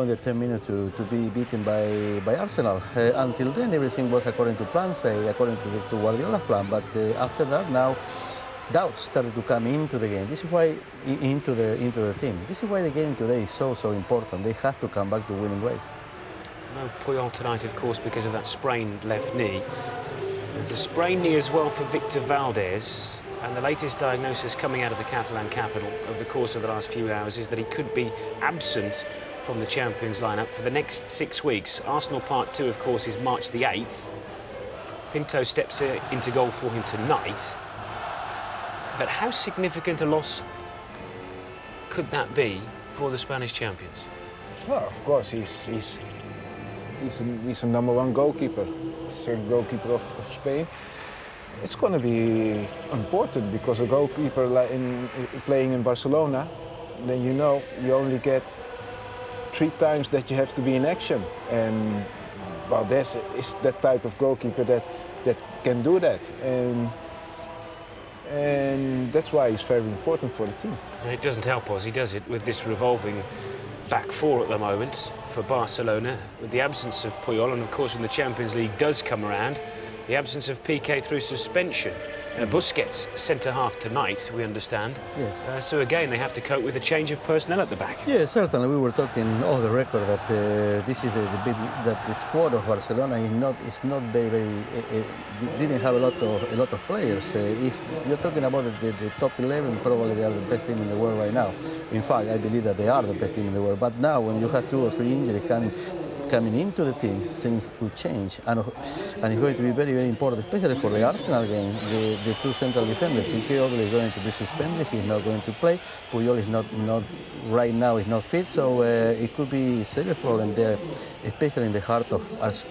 The 10 minutes to be beaten by Arsenal. Until then, everything was according to plan, say, according to Guardiola's plan. But after that, now doubts started to come into the game. This is why into the team. This is why the game today is so important. They have to come back to winning ways. No Puyol tonight, of course, because of that sprained left knee. There's a sprained knee as well for Victor Valdez. And the latest diagnosis coming out of the Catalan capital over the course of the last few hours is that he could be absent from the Champions lineup for the next 6 weeks. Arsenal Part 2, of course, is March the 8th. Pinto steps into goal for him tonight. But how significant a loss could that be for the Spanish champions? Well, of course, he's a #1 goalkeeper. He's the goalkeeper of Spain. It's going to be important because a goalkeeper playing in Barcelona, then you know you only get 3 times that you have to be in action. And Valdez is that type of goalkeeper that can do that. And that's why he's very important for the team. And it doesn't help us, he does it with this revolving back four at the moment for Barcelona, with the absence of Puyol, and of course when the Champions League does come around, the absence of PK through suspension. Busquets centre-half tonight, we understand. Yes. So again, they have to cope with a change of personnel at the back. Yeah, certainly. We were talking off the record that this is that the squad of Barcelona is not very didn't have a lot of players. If you're talking about the top 11, probably they are the best team in the world right now. In fact, I believe that they are the best team in the world. But now, when you have 2 or 3 injuries coming into the team, things could change, and it's going to be very important, especially for the Arsenal game. The 2 central defenders, PK is going to be suspended. He's not going to play. Puyol is not right now. Is not fit, so it could be a serious problem there, especially in the heart of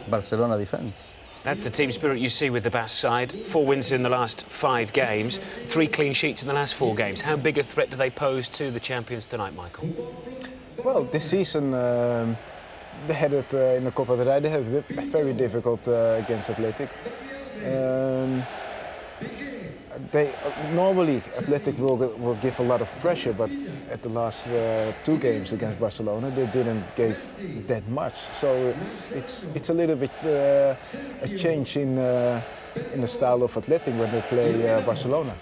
Barcelona defense. That's the team spirit you see with the Basque side. 4 wins in the last 5 games, 3 clean sheets in the last 4 games. How big a threat do they pose to the champions tonight, Michael? Well, this season. They had it in the Copa del Rey. They had it very difficult against Athletic. Normally Athletic will give a lot of pressure, but at the last 2 games against Barcelona, they didn't give that much. So it's a little bit a change in the style of Athletic when they play Barcelona.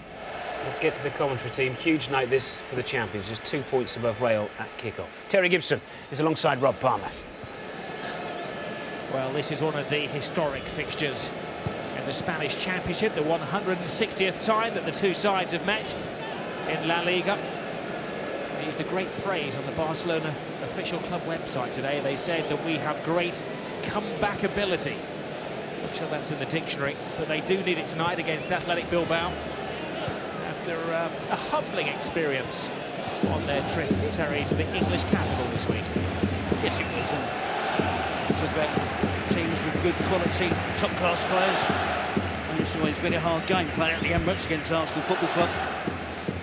Let's get to the commentary team. Huge night this for the champions. Just 2 points above Real at kick-off. Terry Gibson is alongside Rob Palmer. Well, this is one of the historic fixtures in the Spanish Championship, the 160th time that the 2 sides have met in La Liga. They used a great phrase on the Barcelona official club website today. They said that we have great comeback ability. I'm sure that's in the dictionary, but they do need it tonight against Athletic Bilbao after a humbling experience on their trip, Terry, to the English capital this week. Yes, it was. It's about teams with good quality, top-class players. And it's always been a hard game playing at the Emirates against Arsenal Football Club.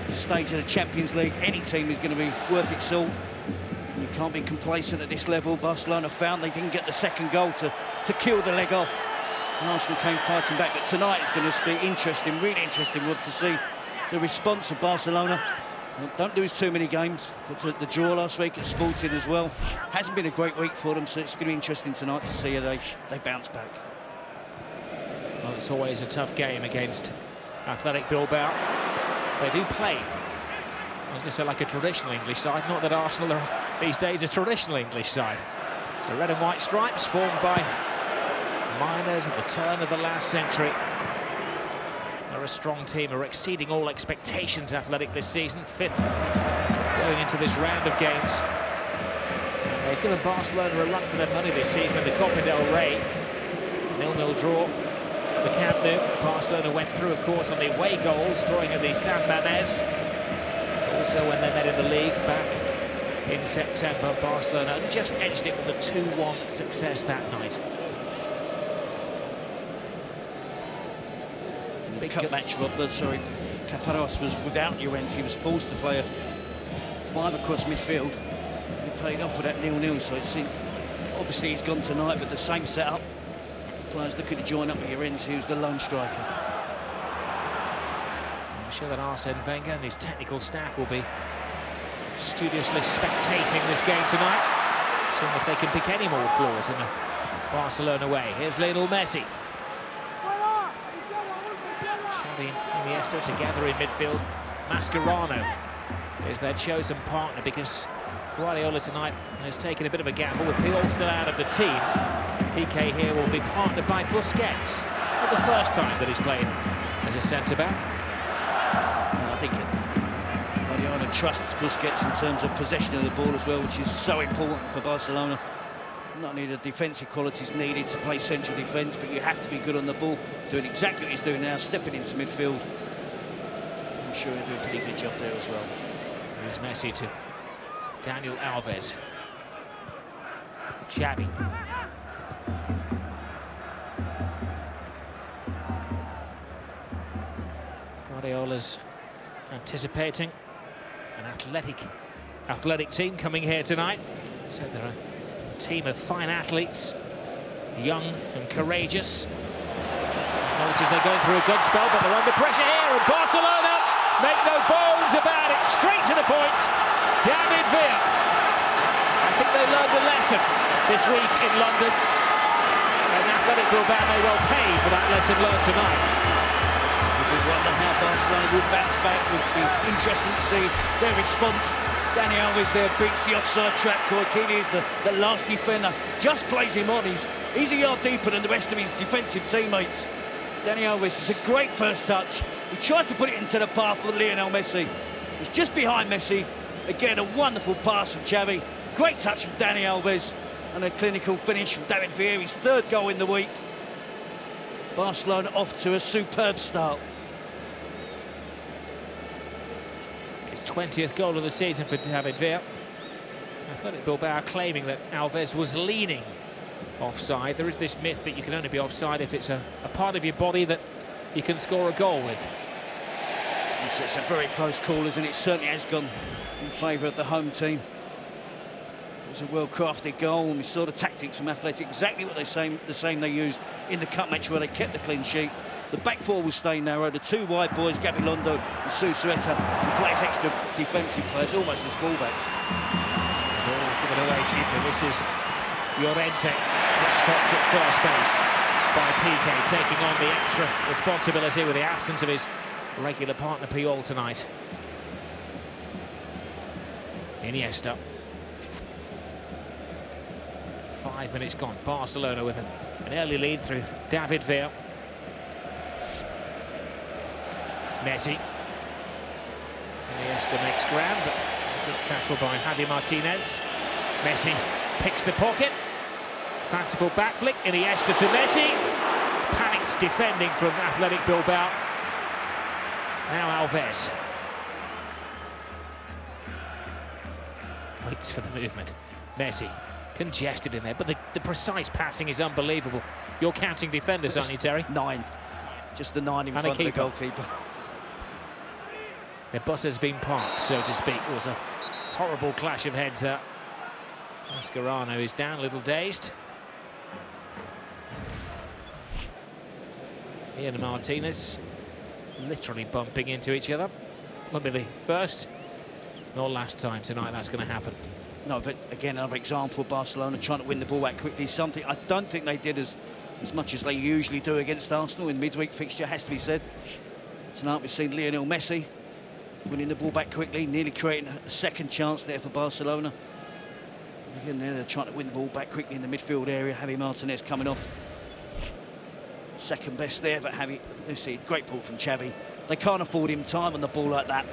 The stage of the Champions League, any team is going to be worth its salt. You can't be complacent at this level. Barcelona found they didn't get the second goal to kill the leg off. And Arsenal came fighting back. But tonight is going to be interesting, really interesting, Rob, to see the response of Barcelona. Don't lose too many games. The draw last week at Sporting as well. Hasn't been a great week for them, so it's going to be interesting tonight to see how they bounce back. Well, it's always a tough game against Athletic Bilbao. They do play, I was going to say, like a traditional English side. Not that Arsenal are these days a traditional English side. The red and white stripes formed by miners at the turn of the last century. They're a strong team, are exceeding all expectations, Athletic, this season. 5th going into this round of games. They've given Barcelona a run for their money this season in the Copa del Rey. 0-0 draw. The Camp Nou. Barcelona went through, of course, on the away goals, drawing at the San Mamés. Also, when they met in the league back in September, Barcelona just edged it with a 2-1 success that night. Big cup match, Rob, sorry, Caparrós was without Llorente. He was forced to play a 5 across midfield. He played off with that 0-0, so it seemed, obviously he's gone tonight, but the same setup. Players looking to join up with Llorente, who's the lone striker. I'm sure that Arsene Wenger and his technical staff will be studiously spectating this game tonight. Seeing if they can pick any more flaws in the Barcelona way. Here's Lionel Messi. Xavi and Iniesta together in midfield. Mascherano is their chosen partner because Guardiola tonight has taken a bit of a gamble with Puyol still out of the team. PK here will be partnered by Busquets. Not the first time that he's played as a centre-back. I think Guardiola trusts Busquets in terms of possession of the ball as well, which is so important for Barcelona. Not only the defensive qualities needed to play central defence, but you have to be good on the ball, doing exactly what he's doing now, stepping into midfield. I'm sure he'll do a pretty good job there as well. Here's Messi to Daniel Alves. Xavi. Guardiola's anticipating an athletic team coming here tonight. So they're a team of fine athletes, young and courageous. Notice they're going through a good spell, but they're under pressure here, and Barcelona make no bones about it. Straight to the point, David Villa. I think they learned a lesson this week in London, and Athletic Bilbao may well pay for that lesson learned tonight. We wonder how Barcelona will bounce back. It would be interesting to see their response. Dani Alves there beats the offside trap. Koikili is the last defender, just plays him on. He's a yard deeper than the rest of his defensive teammates. Dani Alves is a great first touch. He tries to put it into the path of Lionel Messi. He's just behind Messi. Again, a wonderful pass from Xavi. Great touch from Dani Alves. And a clinical finish from David Villa, his third goal in the week. Barcelona off to a superb start. His 20th goal of the season for David Villa. Athletic Bilbao claiming that Alves was leaning offside. There is this myth that you can only be offside if it's a part of your body that you can score a goal with. It's a very close call, isn't it? It certainly has gone in favour of the home team. It was a well-crafted goal, and we saw the tactics from Athletic, exactly what the same they used in the cup match where they kept the clean sheet. The back four will stay narrow. The two wide boys, Gabilondo and Susueta, who play as extra defensive players, almost as fullbacks. Give it away cheaply. This is Llorente, that's stopped at first base by PK, taking on the extra responsibility with the absence of his regular partner Puyol tonight. Iniesta. 5 minutes gone. Barcelona with an early lead through David Villa. Messi. Iniesta makes ground, but a good tackle by Javi Martinez. Messi picks the pocket. Fanciful back flick. Iniesta to Messi. Panicked defending from Athletic Bilbao. Now Alves. Waits for the movement. Messi. Congested in there, but the precise passing is unbelievable. You're counting defenders, aren't you, Terry? 9. Just the 9 in front of the goalkeeper. The bus has been parked, so to speak. It was a horrible clash of heads there. Mascherano is down, a little dazed. Ian and Martinez literally bumping into each other. Won't be the first nor last time tonight that's going to happen. No, but again, another example of Barcelona trying to win the ball back quickly. Something I don't think they did as much as they usually do against Arsenal in midweek fixture, has to be said. Tonight we've seen Lionel Messi winning the ball back quickly, nearly creating a second chance there for Barcelona. Again, they're trying to win the ball back quickly in the midfield area. Javi Martinez coming off. Second best there, but you see, great ball from Xavi. They can't afford him time on the ball like that.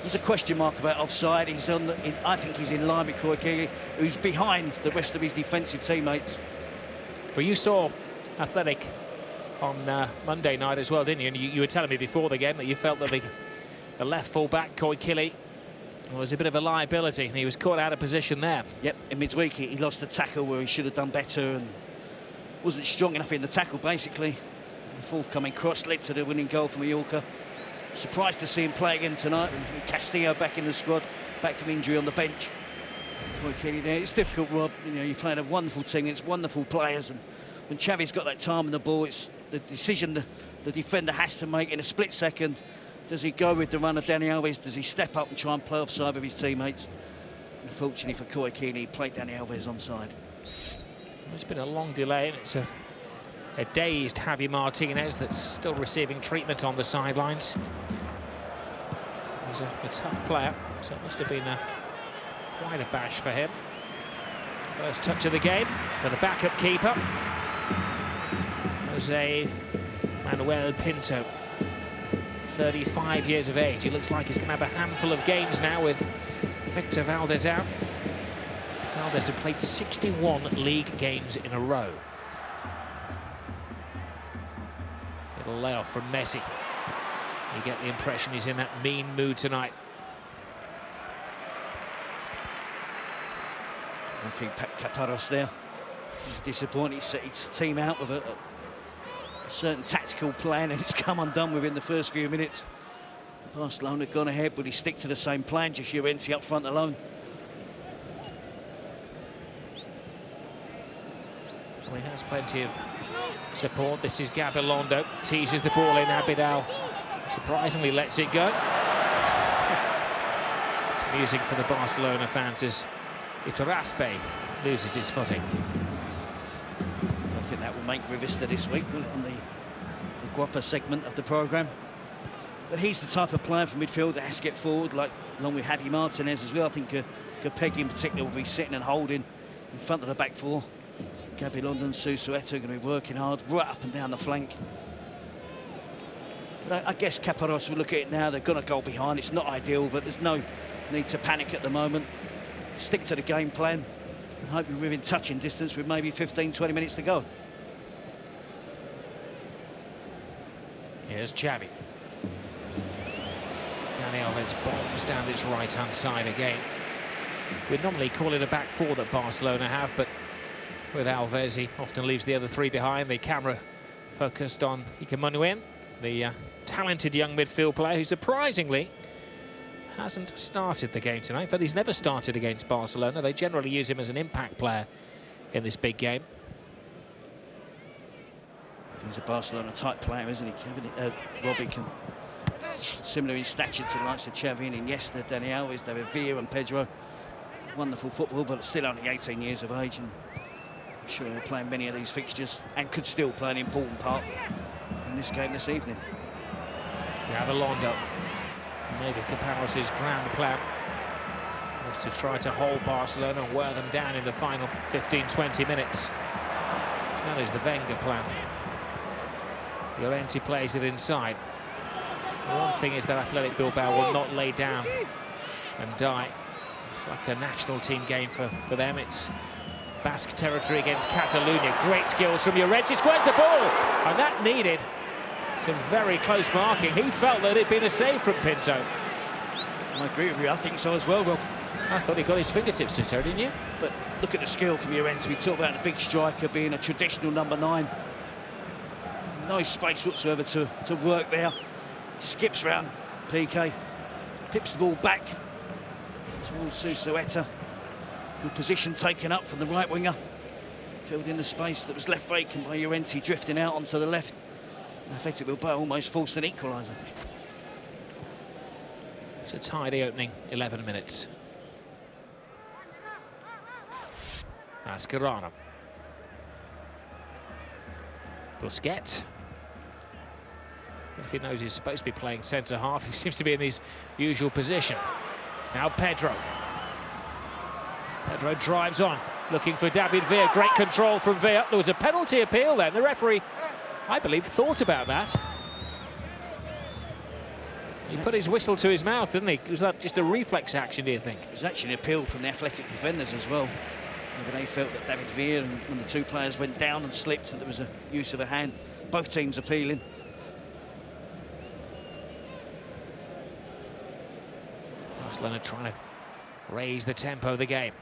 There's a question mark about offside. He's I think he's in line with Koikili, who's behind the rest of his defensive teammates. Well, you saw Athletic on Monday night as well, didn't you? And you were telling me before the game that you felt that the left full-back, Koikili, was a bit of a liability, and he was caught out of position there. Yep, in midweek he lost the tackle where he should have done better and wasn't strong enough in the tackle, basically. The forthcoming cross led to the winning goal for Mallorca. Surprised to see him play again tonight. Castillo back in the squad, back from injury on the bench. It's difficult, Rob. You know, you're playing a wonderful team, it's wonderful players, and when Xavi's got that time on the ball, it's the decision the defender has to make in a split second. Does he go with the run of Dani Alves? Does he step up and try and play offside with his teammates? Unfortunately for Koikini, he played Dani Alves onside. It's been a long delay, and it's a dazed Javi Martinez that's still receiving treatment on the sidelines. He's a tough player, so it must have been quite a bash for him. First touch of the game for the backup keeper, Jose Manuel Pinto, 35 years of age. He looks like he's going to have a handful of games now with Victor Valdez out. Valdez have played 61 league games in a row. Little layoff from Messi. You get the impression he's in that mean mood tonight. Looking Caparros there. He's disappointed. He set his team out with a certain tactical plan, and it's come undone within the first few minutes. Barcelona gone ahead, but he stick to the same plan. Just Llorente up front alone. Well, he has plenty of support. This is Gabilondo. Teases the ball in. Abidal surprisingly lets it go. Music for the Barcelona fans as Iturraspe loses his footing. I think that will make Revista this week, will it, on the Guapa segment of the programme. But he's the type of player for midfield that has to get forward, like along with Javi Martinez as well. I think Capegui in particular will be sitting and holding in front of the back four. Gabilondo and Susueta are going to be working hard right up and down the flank. But I guess Caparros will look at it now. They've got a goal behind. It's not ideal, but there's no need to panic at the moment. Stick to the game plan and hope you're within touching distance with maybe 15-20 minutes to go. Here's Xavi. Dani Alves bombs down its right-hand side again. We'd normally call it a back four that Barcelona have, but with Alves, he often leaves the other three behind. The camera focused on Iker Manuel, the talented young midfield player who surprisingly hasn't started the game tonight. But he's never started against Barcelona. They generally use him as an impact player in this big game. He's a Barcelona-type player, isn't he? Robbie can, similar in stature to the likes of Xavi and Iniesta, Dani Alves, David Villa and Pedro. Wonderful football, but still only 18 years of age, and I'm sure he'll play in many of these fixtures and could still play an important part in this game this evening. Gabilondo. Maybe Caparros' grand plan was to try to hold Barcelona and wear them down in the final 15-20 minutes. That is the Wenger plan. Llorente plays it inside. The one thing is that Athletic Bilbao will not lay down and die. It's like a national team game for them. It's Basque territory against Catalonia. Great skills from Llorente, squares the ball, and that needed some very close marking. He felt that it'd been a save from Pinto. I agree with you, I think so as well, Rob. I thought he got his fingertips to toe, didn't you? But look at the skill from Llorente. We talk about the big striker being a traditional number 9. No space whatsoever to work there. Skips round PK, tips the ball back towards Susueta. Good position taken up from the right winger. Filled in the space that was left vacant by Llorente, drifting out onto the left. Athletic Bilbao almost forced an equaliser. It's a tidy opening 11 minutes. Mascherano. Busquets. If he knows he's supposed to be playing centre-half, he seems to be in his usual position. Now Pedro. Pedro drives on, looking for David Villa. Great control from Villa. There was a penalty appeal then. The referee, I believe, thought about that. He put his whistle to his mouth, didn't he? Was that just a reflex action, do you think? It was actually an appeal from the Athletic defenders as well. But they felt that David Villa, and when the two players went down and slipped, and there was a use of a hand. Both teams appealing. Barcelona trying to raise the tempo of the game.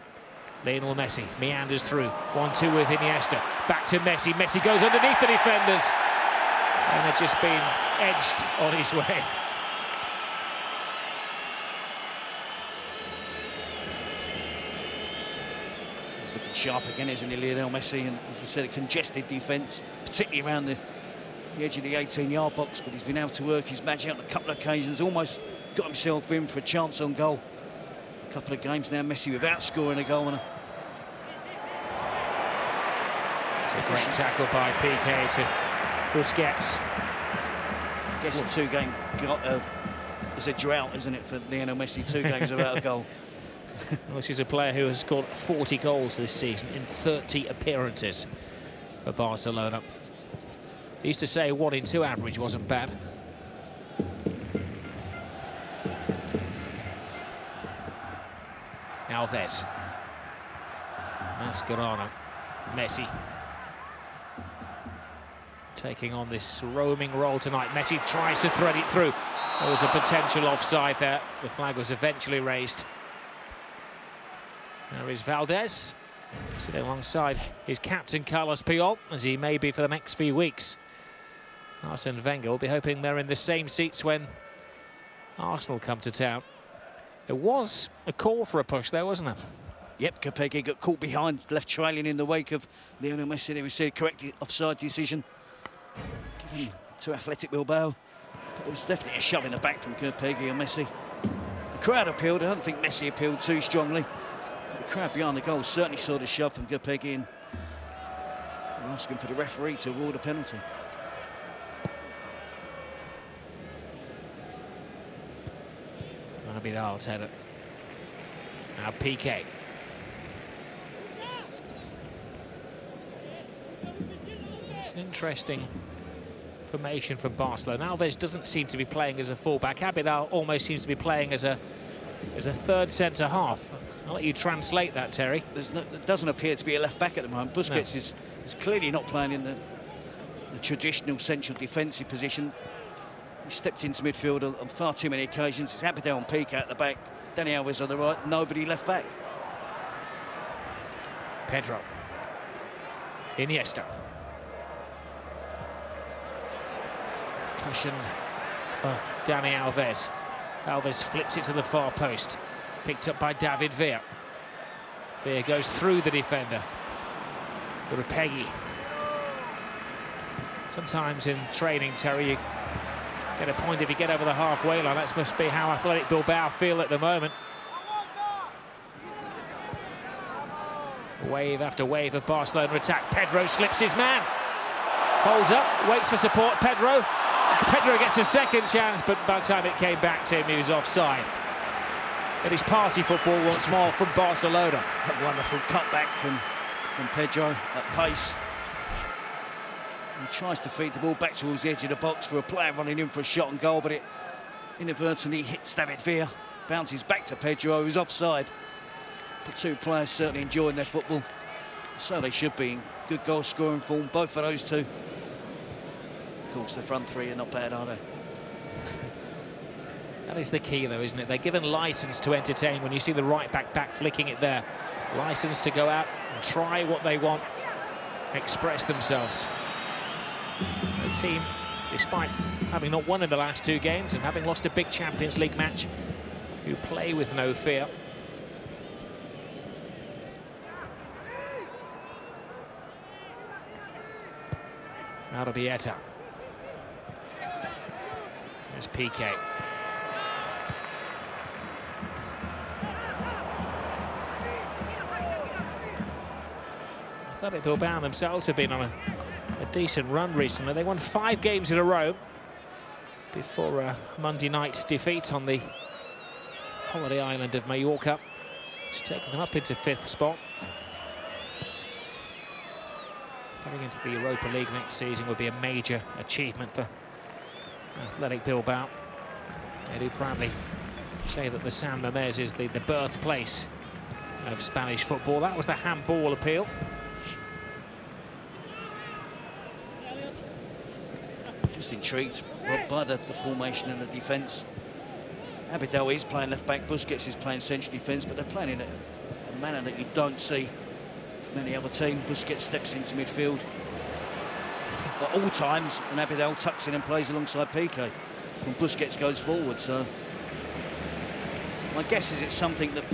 Lionel Messi meanders through. 1-2 with Iniesta. Back to Messi. Messi goes underneath the defenders. And had just been edged on his way. He's looking sharp again, isn't he, Lionel Messi? And as you said, a congested defence, particularly around the edge of the 18-yard box, but he's been able to work his magic on a couple of occasions, almost got himself in for a chance on goal. A couple of games now, Messi without scoring a goal. It's a great tackle by Piqué to Busquets. I guess a two-game it's a drought, isn't it, for Lionel Messi? 2 games without a goal. Well, this is a player who has scored 40 goals this season in 30 appearances for Barcelona. They used to say 1 in 2 average wasn't bad. Alves. Mascherano. Messi. Taking on this roaming role tonight. Messi tries to thread it through. There was a potential offside there. The flag was eventually raised. There is Valdez, sitting alongside his captain Carlos Puyol, as he may be for the next few weeks. Arsene Wenger will be hoping they're in the same seats when Arsenal come to town. There was a call for a push there, wasn't there? Yep, Capeke got caught behind, left trailing in the wake of Lionel Messi. They received correct offside decision to Athletic Bilbao. But it was definitely a shove in the back from Capeke and Messi. The crowd appealed. I don't think Messi appealed too strongly. The crowd behind the goal certainly saw the shove from Capeke and were asking for the referee to award a penalty. Abidal's header. Now Piqué. It's an interesting formation from Barcelona. Alves doesn't seem to be playing as a fullback. Abidal almost seems to be playing as a third centre half. I'll let you translate that, Terry. There doesn't appear to be a left back at the moment. Busquets is clearly not playing in the traditional central defensive position. He stepped into midfield on far too many occasions. It's Abidal and Piqué at the back, Dani Alves on the right, nobody left back. Pedro. Iniesta. Cushioned for Dani Alves. Alves flips it to the far post. Picked up by David Villa. Villa goes through the defender. Urepegi. Sometimes in training, Terry, you get a point if you get over the halfway line. That must be how Athletic Bilbao feel at the moment. Wave after wave of Barcelona attack. Pedro slips his man. Holds up, waits for support. Pedro gets a second chance, but by the time it came back to him, he was offside. It is party football once more from Barcelona. A wonderful cutback from Pedro at pace. He tries to feed the ball back towards the edge of the box for a player running in for a shot and goal, but it inadvertently hits David Villa. Bounces back to Pedro, who's offside. The two players certainly enjoying their football. So they should be in good goal scoring form, both of those two. Of course, the front three are not bad, are they? That is the key, though, isn't it? They're given licence to entertain. When you see the right back flicking it there, licence to go out and try what they want, express themselves. The team, despite having not won in the last 2 games and having lost a big Champions League match, who play with no fear. Arabieta. There's Piqué. Athletic Bilbao themselves have been on a decent run recently. They won 5 games in a row before a Monday night defeat on the holiday island of Mallorca. It's taken them up into 5th spot. Going into the Europa League next season would be a major achievement for Athletic Bilbao. They do proudly say that the San Mamés is the birthplace of Spanish football. That was the handball appeal. Just intrigued by the formation and the defence. Abidal is playing left back, Busquets is playing central defence, but they're playing in a manner that you don't see from any other team. Busquets steps into midfield at all times, and Abidal tucks in and plays alongside Piqué when Busquets goes forward. So my guess is it's something that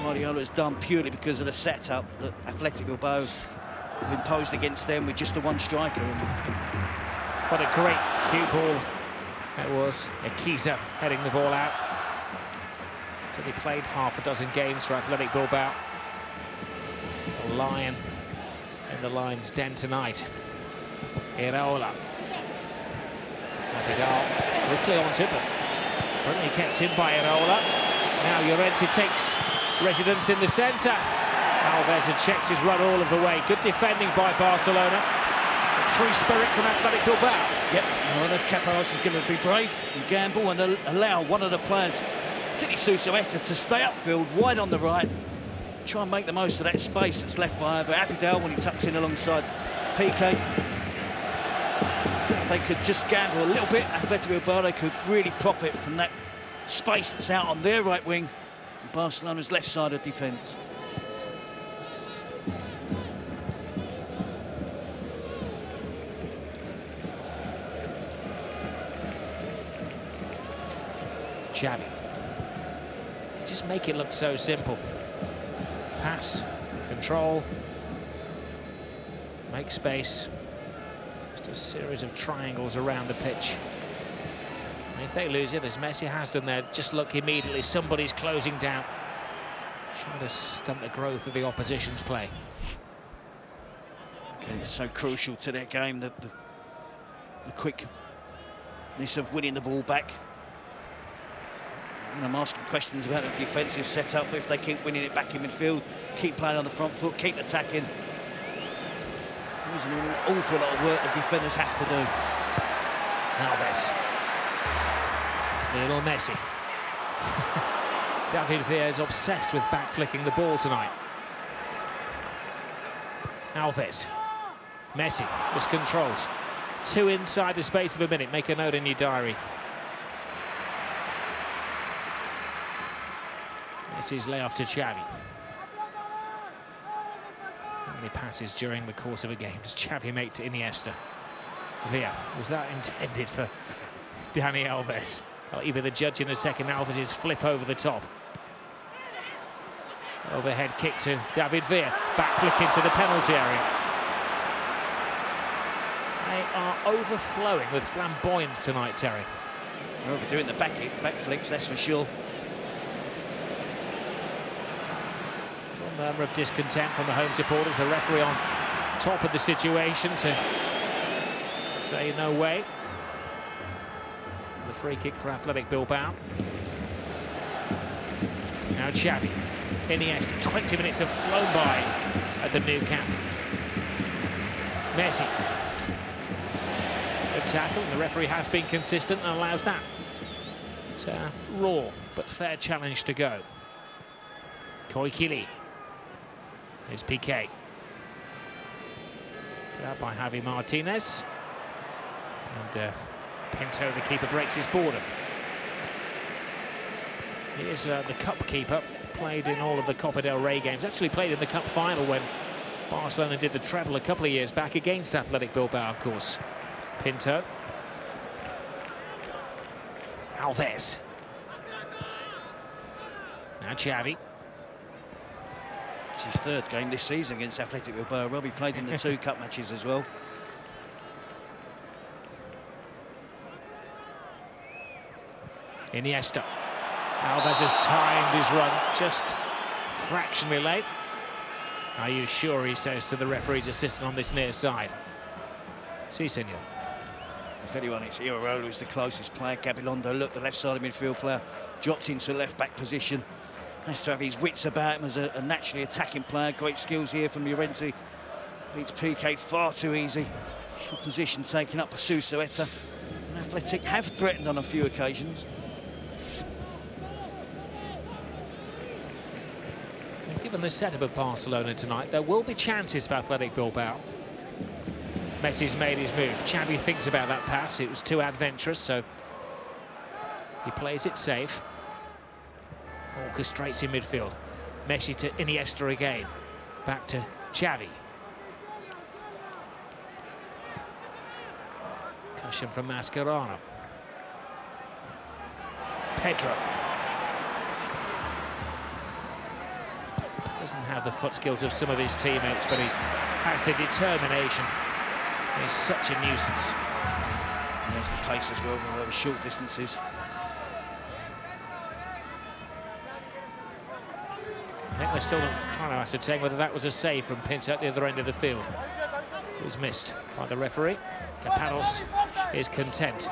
Guardiola has done purely because of the setup that Athletic Bilbao have imposed against them with just the one striker. What a great cue ball that was. Akiza heading the ball out only played half a dozen games for Athletic Bilbao. A lion in the lion's den tonight. ieraOla. Vidal quickly onto it, but brilliantly kept in by ieraOla. Now Llorente takes residence in the centre. Alves had checked his run all of the way. Good defending by Barcelona. A true spirit from Athletic Bilbao. Yep, well, if Caparrós is going to be brave and gamble and allow one of the players, particularly Susueta, to stay upfield, wide on the right, try and make the most of that space that's left by either Abidal when he tucks in alongside Piqué. If they could just gamble a little bit, Athletic Bilbao, they could really profit from that space that's out on their right wing and Barcelona's left side of defence. Xavi. Just make it look so simple. Pass, control, make space. Just a series of triangles around the pitch. And if they lose it, as Messi has done there, just look immediately, somebody's closing down. Trying to stunt the growth of the opposition's play. It's so crucial to their game, the quickness of winning the ball back. And I'm asking questions about the defensive setup, but if they keep winning it back in midfield, keep playing on the front foot, keep attacking, there's an awful lot of work the defenders have to do. Alves. Little Messi. David Villa is obsessed with back-flicking the ball tonight. Alves. Messi miscontrols. 2 inside the space of a minute. Make a note in your diary. Messi's layoff to Xavi. How many passes during the course of a game does Xavi make to Iniesta? Villa, was that intended for Dani Alves? I'll be the judge in a second. Alves' flip over the top. Overhead kick to David Villa. Back flick into the penalty area. They are overflowing with flamboyance tonight, Terry. Well, we're doing the back flicks, that's for sure. Murmur of discontent from the home supporters. The referee on top of the situation to say no way. The free kick for Athletic Bilbao. Now Xavi. Iniesta. 20 minutes have flown by at the new camp. Messi. Good tackle. The referee has been consistent and allows that. It's a raw but fair challenge to go. Koikili. Here's Piqué. Good out by Javi Martinez. And Pinto, the keeper, breaks his boredom. Here's the cup keeper. Played in all of the Copa del Rey games. Actually played in the cup final when Barcelona did the treble a couple of years back against Athletic Bilbao, of course. Pinto. Alves. Now Xavi. It's his 3rd game this season against Athletic Bilbao. Robbie played in the 2 cup matches as well. Iniesta. Alves has timed his run just fractionally late. Are you sure, he says to the referee's assistant on this near side. Si, senor. If anyone, it's ieraOla who's the closest player. Gabilondo, look, the left side of midfield player, dropped into the left-back position. Has to have his wits about him as a naturally attacking player. Great skills here from Llorente. Beats Piqué far too easy. Good position taken up by Susueta. And Athletic have threatened on a few occasions. Given the setup of Barcelona tonight, there will be chances for Athletic Bilbao. Messi's made his move. Xavi thinks about that pass. It was too adventurous, so he plays it safe. Orchestrates in midfield. Messi to Iniesta again. Back to Xavi. Cushion from Mascherano. Pedro. Doesn't have the foot skills of some of his teammates, but he has the determination. He's such a nuisance. And there's the pace as well, over short distances. They're still trying to ascertain whether that was a save from Pinto at the other end of the field. It was missed by the referee. Capanos is content.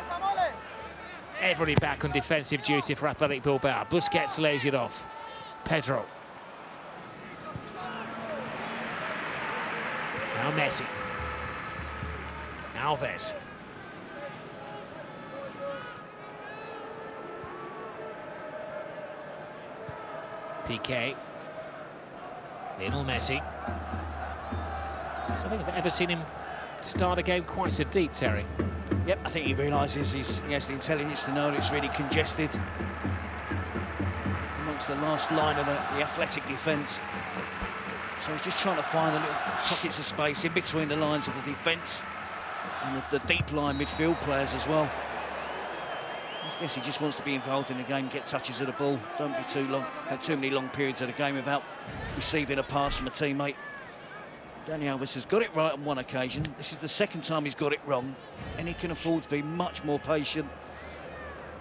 Everybody back on defensive duty for Athletic Bilbao. Busquets lays it off. Pedro. Now Messi. Alves. Piqué. Lionel Messi. I don't think I've ever seen him start a game quite so deep, Terry. Yep, I think he realises he has the intelligence to know that it's really congested amongst the last line of the Athletic defence. So he's just trying to find the little pockets of space in between the lines of the defence and the deep line midfield players as well. I guess he just wants to be involved in the game, get touches of the ball, don't be too long, have too many long periods of the game without receiving a pass from a teammate. Dani Alves has got it right on one occasion. This is the second time he's got it wrong, and he can afford to be much more patient.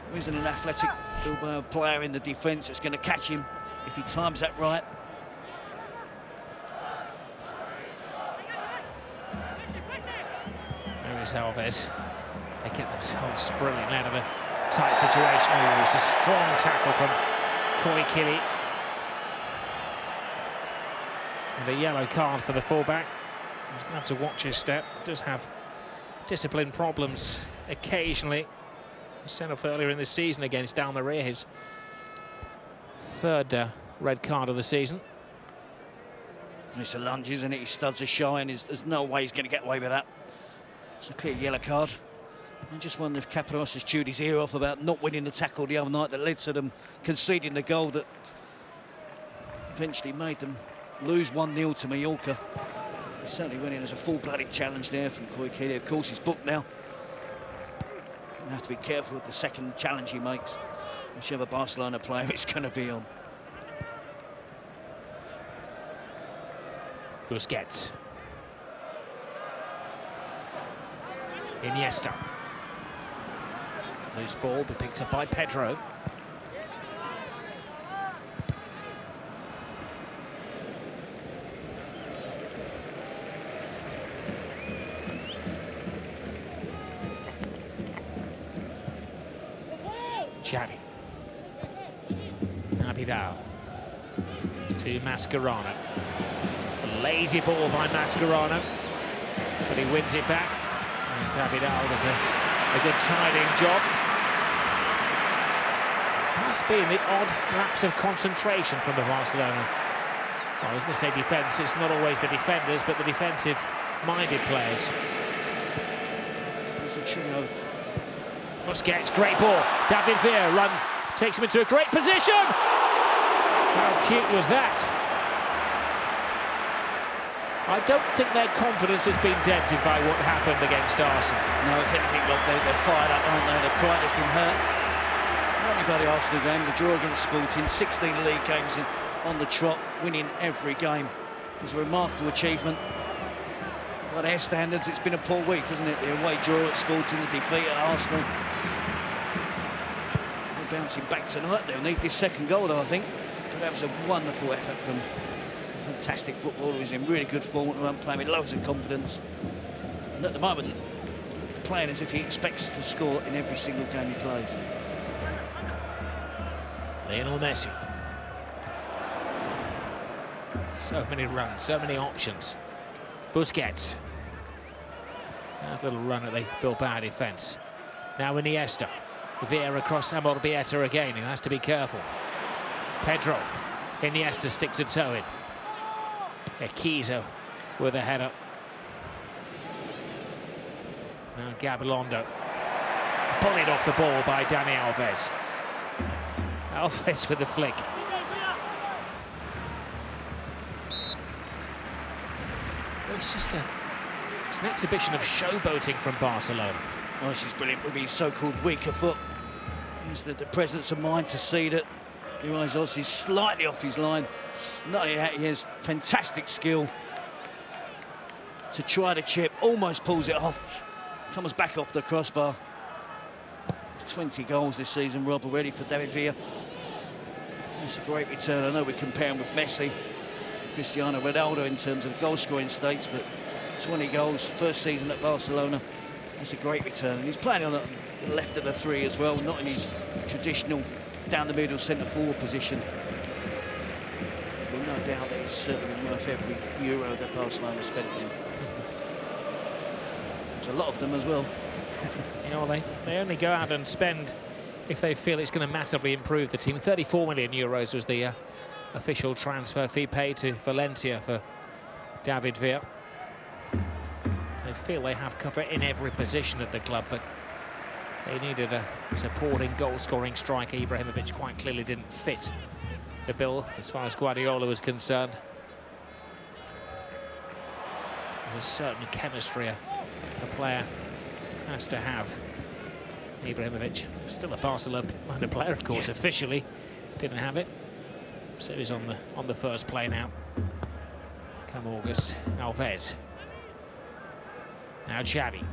There isn't an Athletic Bilbao player in the defence that's going to catch him if he times that right. There is Alves. They get themselves brilliant out of a tight situation. Oh, it's a strong tackle from Koi Kili. And a yellow card for the fullback. He's going to have to watch his step. Does have discipline problems occasionally. He sent off earlier in the season against Down the Rear, his third red card of the season. And it's a lunge, isn't it? His studs are showing. There's no way he's going to get away with that. It's a clear yellow card. I just wonder if Capanos has chewed his ear off about not winning the tackle the other night that led to them conceding the goal that eventually made them lose 1-0 to Mallorca. He certainly went in as a full-blooded challenge there from Koi Kili. Of course, he's booked now. Gonna have to be careful with the second challenge he makes. Whichever Barcelona player it's going to be on. Busquets. Iniesta. Loose ball, but picked up by Pedro. Xavi. Abidal to Mascherano. A lazy ball by Mascherano, but he wins it back. And Abidal does a good tidying job. That's been the odd lapse of concentration from the Barcelona. Well, I was going to say defence. It's not always the defenders, but the defensive-minded players. There's a trio. Busquets, great ball. David Villa takes him into a great position. How cute was that? I don't think their confidence has been dented by what happened against Arsenal. No, if anything, look, they're fired up, aren't they? Their pride has been hurt. Not only by the Arsenal game, the draw against Sporting, 16 league games on the trot, winning every game. It was a remarkable achievement. By their standards, it's been a poor week, hasn't it? The away draw at Sporting, the defeat at Arsenal. They're bouncing back tonight. They'll need this second goal, though, I think. But that was a wonderful effort from a fantastic footballer who's in really good form and playing with loads of confidence. And at the moment, playing as if he expects to score in every single game he plays. Lionel Messi. So many runs, so many options. Busquets. Nice little run at the Bilbao defence. Now Iniesta. Vieira across Amorbieta again, who has to be careful. Pedro. Iniesta sticks a toe in. Ekiza with a header. Now Gabilondo. Bullied off the ball by Dani Alves. Alves with the flick. It's an exhibition of showboating from Barcelona. Oh, this is brilliant with his so-called weaker foot. He's the presence of mind to see that Urais is slightly off his line. Not only that, he has fantastic skill to try to chip, almost pulls it off, comes back off the crossbar. 20 goals this season, Rob, already for David Villa. It's a great return. I know we compare him with Messi. Cristiano Ronaldo in terms of goal-scoring stakes, but 20 goals, first season at Barcelona. That's a great return. And he's playing on the left of the three as well, not in his traditional down-the-middle centre-forward position. Well, no doubt that he's certainly worth every euro that Barcelona spent on him. There's a lot of them as well. You know, they only go out and spend if they feel it's going to massively improve the team. 34 million euros was the official transfer fee paid to Valencia for David Villa. They feel they have cover in every position at the club, but they needed a supporting goal-scoring striker. Ibrahimovic quite clearly didn't fit the bill as far as Guardiola was concerned. There's a certain chemistry a player has to have. Ibrahimovic, still a Barcelona player, of course, officially didn't have it. So he's on the first play now. Come August, Alves. Now Xavi.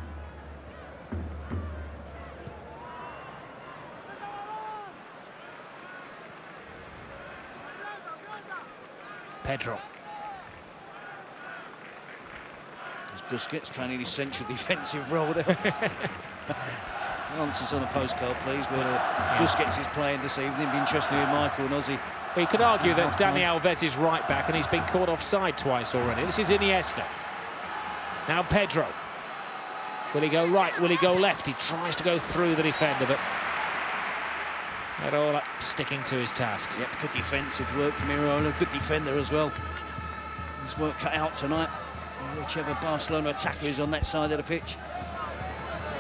Pedro. Busquets playing his central defensive role there. Answers on a postcard, please, where Busquets is playing this evening. Be interested in Michael and Ozzy. Well, you could argue that Dani Alves is right back and he's been caught offside twice already. This is Iniesta. Now Pedro. Will he go right? Will he go left? He tries to go through the defender, but Iraola sticking to his task. Yep, good defensive work from Iraola. Good defender as well. His work cut out tonight. Whichever Barcelona attacker is on that side of the pitch.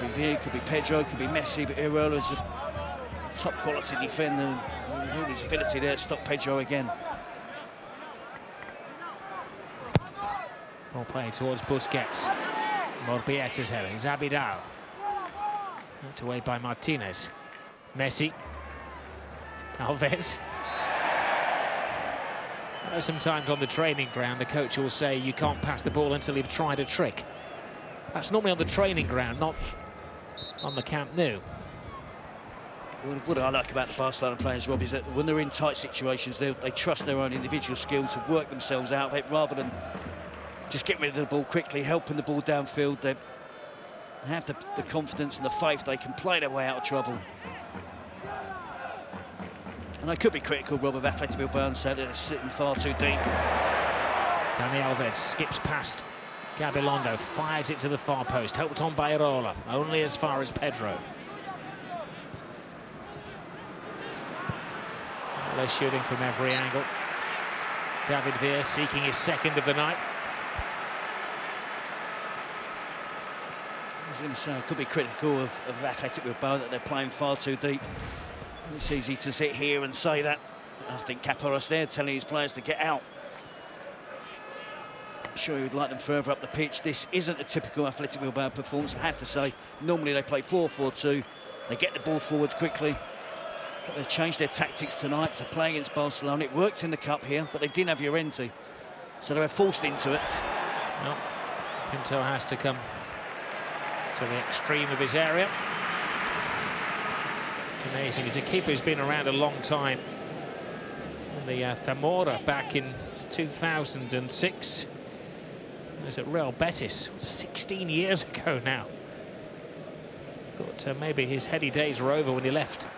Could be Villa, could be Pedro, could be Messi, but Iraola's a top quality defender. And his ability there to stop Pedro again. Ball play towards Busquets. Morbieta's header. It's Abidal. Knocked away by Martinez. Messi. Alves. I know sometimes on the training ground the coach will say you can't pass the ball until you've tried a trick. That's normally on the training ground, not on the Camp Nou. What I like about the Barcelona players, Rob, is that when they're in tight situations, they trust their own individual skill to work themselves out of it rather than just get rid of the ball quickly, helping the ball downfield. They have the confidence and the faith they can play their way out of trouble. And I could be critical, Rob, of Athletic Bilbao and say that they're sitting far too deep. Dani Alves skips past Gabilondo, fires it to the far post, helped on by Iraola, only as far as Pedro. They're shooting from every angle. David Villa seeking his second of the night. I was going to say, I could be critical of Athletic Bilbao that they're playing far too deep. It's easy to sit here and say that. I think Caparrós there telling his players to get out. I'm sure he would like them further up the pitch. This isn't a typical Athletic Bilbao performance, I have to say. Normally they play 4-4-2. They get the ball forward quickly. But they've changed their tactics tonight to play against Barcelona. It worked in the Cup here, but they didn't have Llorente. So they were forced into it. Well, Pinto has to come to the extreme of his area. It's amazing. He's a keeper who's been around a long time. In the Zamora back in 2006. He was at Real Betis 16 years ago now. Thought maybe his heady days were over when he left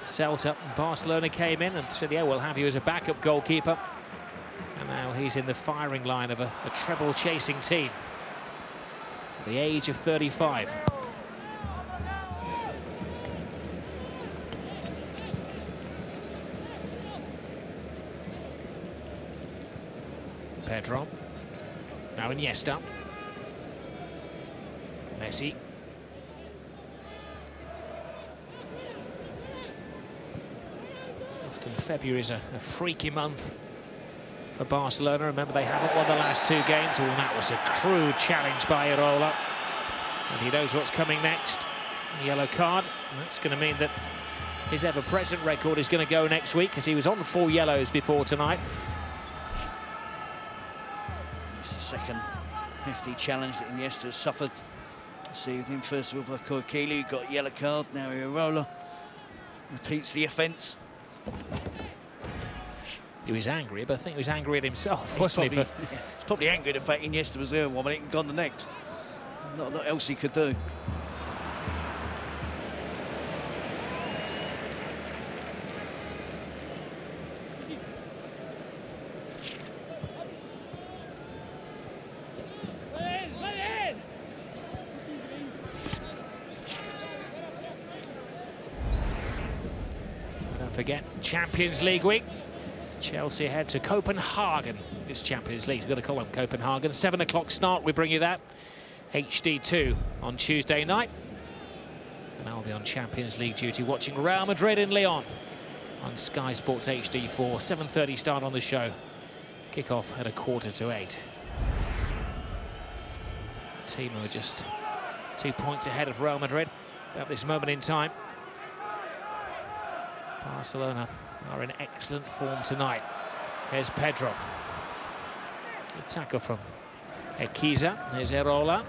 Celta. Barcelona came in and said, yeah, we'll have you as a backup goalkeeper. And now he's in the firing line of a treble chasing team at the age of 35. Pedro. Now Iniesta. Messi. Often February is a freaky month for Barcelona. Remember, they haven't won the last two games. Oh, that was a crude challenge by Iraola. And he knows what's coming next. Yellow card. That's going to mean that his ever-present record is going to go next week, because he was on 4 yellows before tonight. It's the second hefty challenge that Iniesta has suffered this evening. First of all by Koikili, who got a yellow card. Now Iraola repeats the offence. he was angry, but I think he was angry at himself, He's wasn't probably, he? he's probably angry at the fact Iniesta was there one minute and gone the next. Not a lot else he could do. Don't forget, Champions League week. Chelsea head to Copenhagen. It's Champions League, we've got to call them Copenhagen. 7 o'clock start, we bring you that. HD2 on Tuesday night. And I'll be on Champions League duty watching Real Madrid in Lyon on Sky Sports HD4. 7:30 start on the show. Kick-off at 7:45. The team are just 2 points ahead of Real Madrid at this moment in time. Barcelona are in excellent form tonight. Here's Pedro. Good tackle from Ekiza. Here's Erola.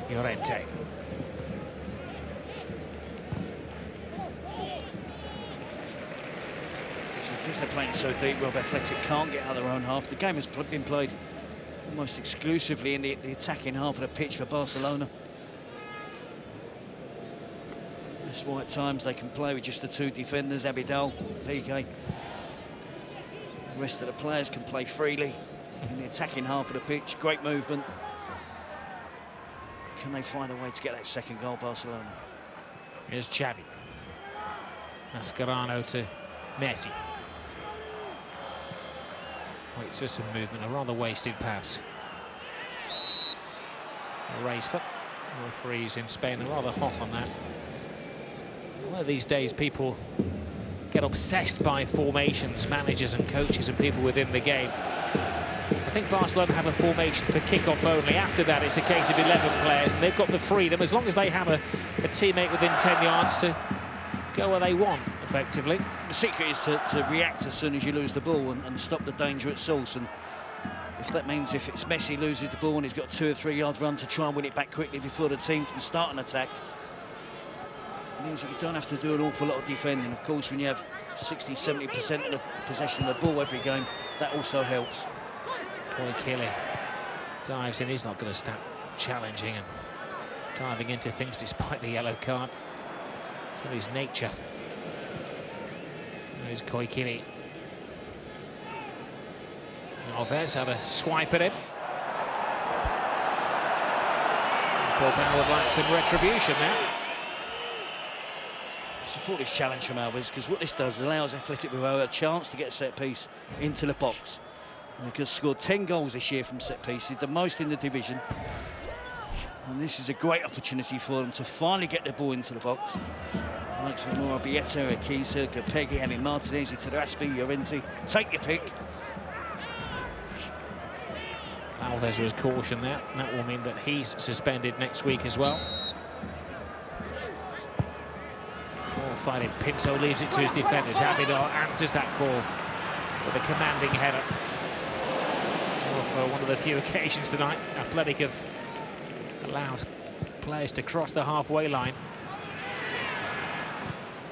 Llorente. Because they're playing so deep, Rob Athletic can't get out of their own half. The game has been played almost exclusively in the attacking half of the pitch for Barcelona. That's why at times they can play with just the 2 defenders, Abidal, PK. The rest of the players can play freely in the attacking half of the pitch. Great movement. Can they find a way to get that second goal, Barcelona? Here's Xavi. Mascherano to Messi. Waits for some movement, a rather wasted pass. A race foot. The referees in Spain are rather hot on that. One of these days, people get obsessed by formations, managers and coaches and people within the game. I think Barcelona have a formation for kick-off only. After that, it's a case of 11 players, and they've got the freedom, as long as they have a teammate within 10 yards, to go where they want, effectively. The secret is to react as soon as you lose the ball and stop the danger at source. And if that means if it's Messi loses the ball and he's got a 2 or 3 yard run to try and win it back quickly before the team can start an attack, it means that you don't have to do an awful lot of defending. Of course, when you have 60–70% of the possession of the ball every game, that also helps. Koikili dives in. He's not going to stop challenging and diving into things despite the yellow card. It's in his nature. There's Koikili. Alves had a swipe at him. Bilbao would like some retribution now. It's a foolish challenge from Alves, because what this does allows Athletic Bilbao a chance to get a set piece into the box. Because scored 10 goals this year from set pieces, the most in the division. And this is a great opportunity for them to finally get the ball into the box. Like for more Bieta, Ekiza, Gapegi, Javi Martinez, Teraspi, Llorente, take your pick. Alves was cautioned there. That will mean that he's suspended next week as well. Ball fighting. Pinto leaves it to his defenders. Abidal answers that call with a commanding header. For one of the few occasions tonight, Athletic have allowed players to cross the halfway line.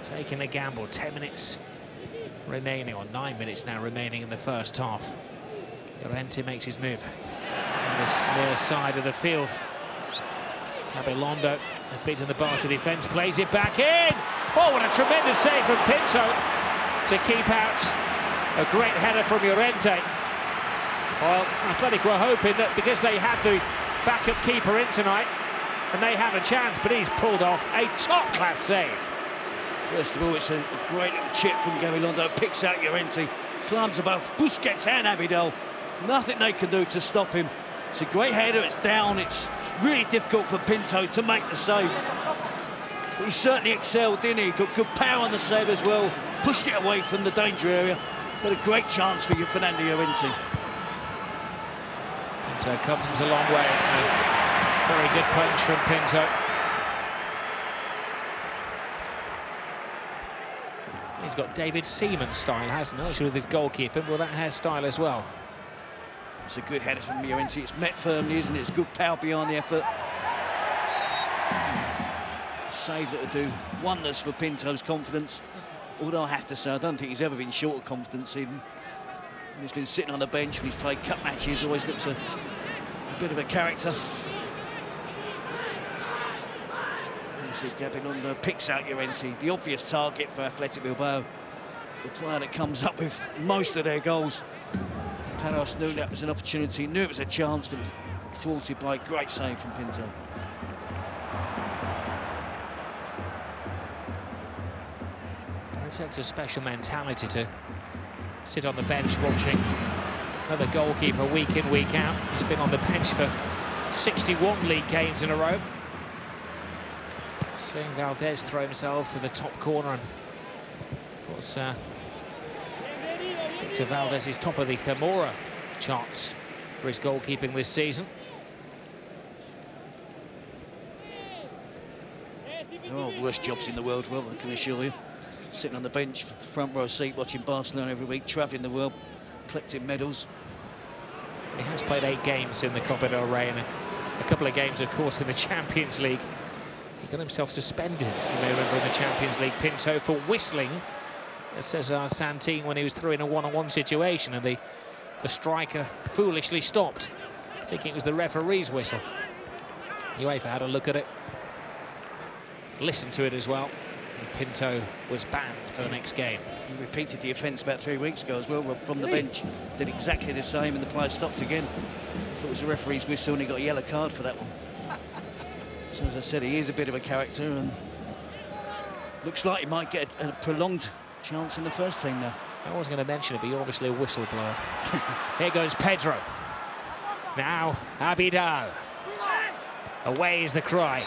Taking a gamble. 10 minutes remaining, or 9 minutes now remaining in the first half. Llorente makes his move on this near side of the field. Gabilondo, beaten the Barca defence, plays it back in. Oh, what a tremendous save from Pinto to keep out a great header from Llorente. Well, Athletic were hoping that because they had the backup keeper in tonight, and they have a chance, but he's pulled off a top-class save. First of all, it's a great little chip from Gabilondo, picks out Llorente, climbs above Busquets and Abidal. Nothing they can do to stop him. It's a great header, it's down, it's really difficult for Pinto to make the save. But he certainly excelled, didn't he? Got good power on the save as well, pushed it away from the danger area, but a great chance for Fernando Llorente. Pinto comes a long way. A very good punch from Pinto. He's got David Seaman style, hasn't he? Actually with his goalkeeper, but that hairstyle as well. It's a good header from Llorente. It's met firmly, isn't it? It's good power behind the effort. Save that will do wonders for Pinto's confidence. Although I have to say, I don't think he's ever been short of confidence even. When he's been sitting on the bench when he's played cup matches, always looks a bit of a character. You see Gabilondo picks out Llorente, the obvious target for Athletic Bilbao. The player that comes up with most of their goals. Paros knew that was an opportunity, knew it was a chance, but it was thwarted by a great save from Pinto. It takes a special mentality to sit on the bench watching another goalkeeper week in, week out. He's been on the bench for 61 league games in a row. Seeing Valdez throw himself to the top corner, and of course Victor Valdez is top of the Zamora charts for his goalkeeping this season. There are worse jobs in the world, well, I can assure you. Sitting on the bench, front row seat, watching Barcelona every week, travelling the world, collecting medals. He has played 8 games in the Copa del Rey and a couple of games, of course, in the Champions League. He got himself suspended, you may remember, in the Champions League, Pinto, for whistling at Cesar Santin when he was through in a one-on-one situation, and the striker foolishly stopped, thinking it was the referee's whistle. UEFA had a look at it, listened to it as well, and Pinto was banned for the next game. He repeated the offence about 3 weeks ago as well, from the bench. Did exactly the same, and the player stopped again. I thought it was a referee's whistle, and he got a yellow card for that one. So, as I said, he is a bit of a character, and looks like he might get a prolonged chance in the first team now. I was going to mention it, but you're obviously a whistleblower. Here goes Pedro. Now, Abidal. Away is the cry.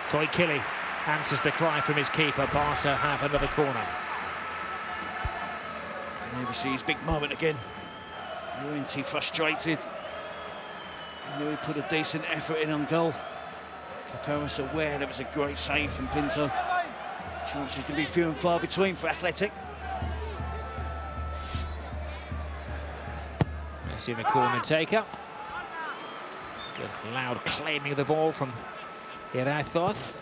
Koikili answers the cry from his keeper. Barca have another corner. And here we see his big moment again. Llorente frustrated. He knew he put a decent effort in on goal. Caparras aware that was a great save from Pinto. Chances to be few and far between for Athletic. Messi in the corner take-up. Good loud claiming of the ball from ieraHDTV. Of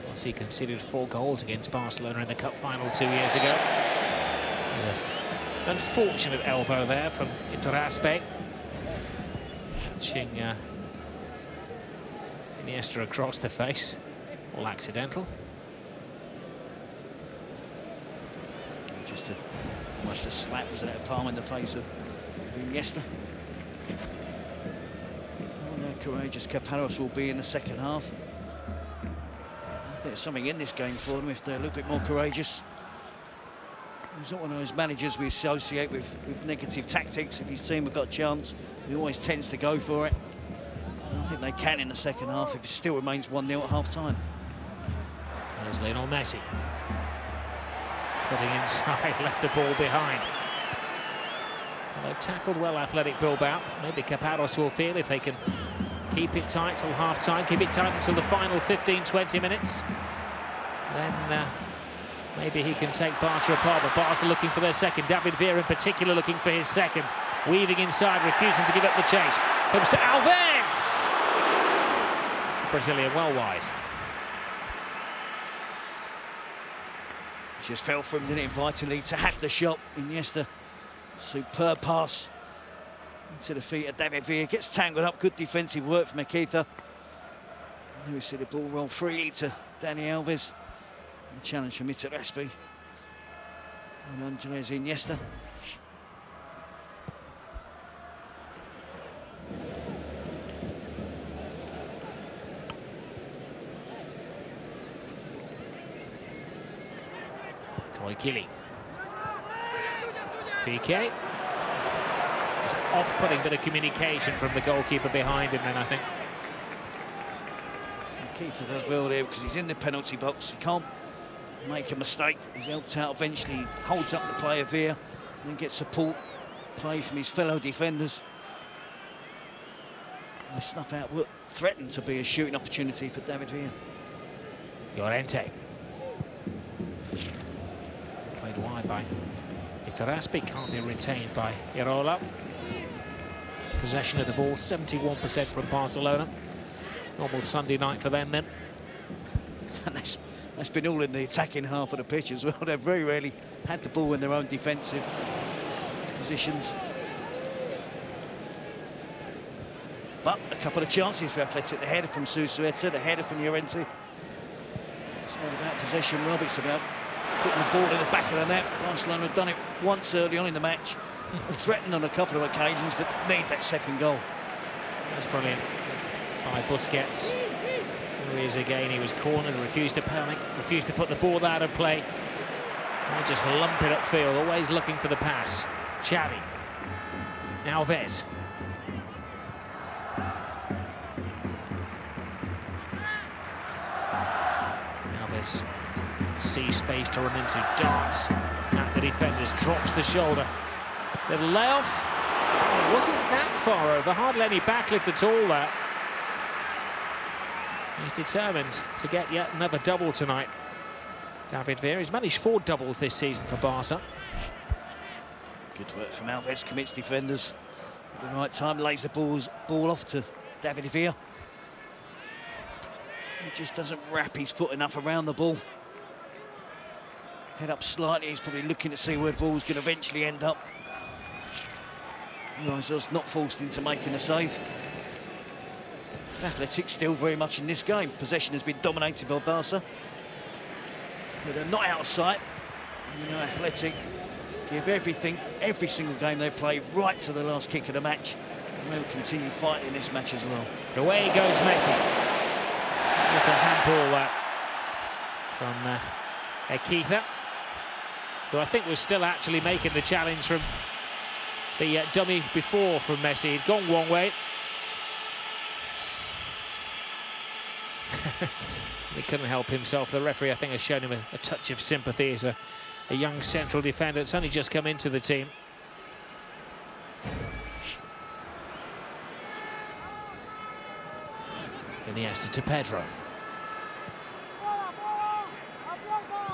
course, he conceded 4 goals against Barcelona in the cup final 2 years ago. There's an unfortunate elbow there from ieraHDTV. Touching Iniesta across the face. All accidental. Just almost a slap, wasn't it? A palm in the face of Iniesta. Oh, no, courageous Caparras will be in the second half. I think there's something in this game for them if they're a little bit more courageous. He's not one of those managers we associate with negative tactics. If his team have got a chance, he always tends to go for it. I think they can in the second half if it still remains 1-0 at half-time. There's Lionel Messi. Putting inside, left the ball behind. Well, they've tackled well, Athletic Bilbao. Maybe Caparras will feel if they can keep it tight till half-time, keep it tight until the final 15-20 minutes. Then maybe he can take Barca apart, but Barca looking for their second. David Villa in particular looking for his second. Weaving inside, refusing to give up the chase. Comes to Alves! Brazilian well wide. Just fell for him, didn't it, invitingly to hack the shot. Iniesta, superb pass into the feet of David Villa. Gets tangled up, good defensive work from Akita. And we see the ball roll freely to Dani Alves. The challenge from ieraHDTV. And Andres Iniesta. Koikili. PK. Just off-putting bit of communication from the goalkeeper behind him then, I think. The keeper does well there because he's in the penalty box. He can't make a mistake. He's helped out eventually. He holds up the player Villa and then gets support play from his fellow defenders. And they snuff out what threatened to be a shooting opportunity for David Villa. Llorente. Played wide by ieraHDTV, can't be retained by Irola. Possession of the ball, 71% from Barcelona. Normal Sunday night for them then. And That's been all in the attacking half of the pitch as well. They've very rarely had the ball in their own defensive positions. But a couple of chances for Athletic. The header from Susueta, the header from Llorente. It's not about possession, Rob, it's about putting the ball in the back of the net. Barcelona have done it once early on in the match. Threatened on a couple of occasions, but need that second goal. That's brilliant by Busquets. Here he is again. He was cornered, refused to panic, refused to put the ball out of play. And just lump it upfield, always looking for the pass. Xavi. Alves. Alves sees space to run into, darts at the defenders, drops the shoulder. Little layoff. It wasn't that far over, hardly any backlift at all there. He's determined to get yet another double tonight. David Villa, he's managed 4 doubles this season for Barca. Good work from Alves, commits defenders at the right time, lays the ball off to David Villa. He just doesn't wrap his foot enough around the ball. Head up slightly, he's probably looking to see where the ball's going to eventually end up. He's not forced into making a save. Athletic still very much in this game. Possession has been dominated by Barca, but they're not out of sight. Athletic give everything, every single game they play, right to the last kick of the match. And they'll continue fighting in this match as well. Away goes Messi. It's a handball from Equiza, who I think was still actually making the challenge from the dummy before from Messi. He'd gone one way. He couldn't help himself. The referee, I think, has shown him a touch of sympathy as a young central defender. It's only just come into the team. Iniesta to Pedro.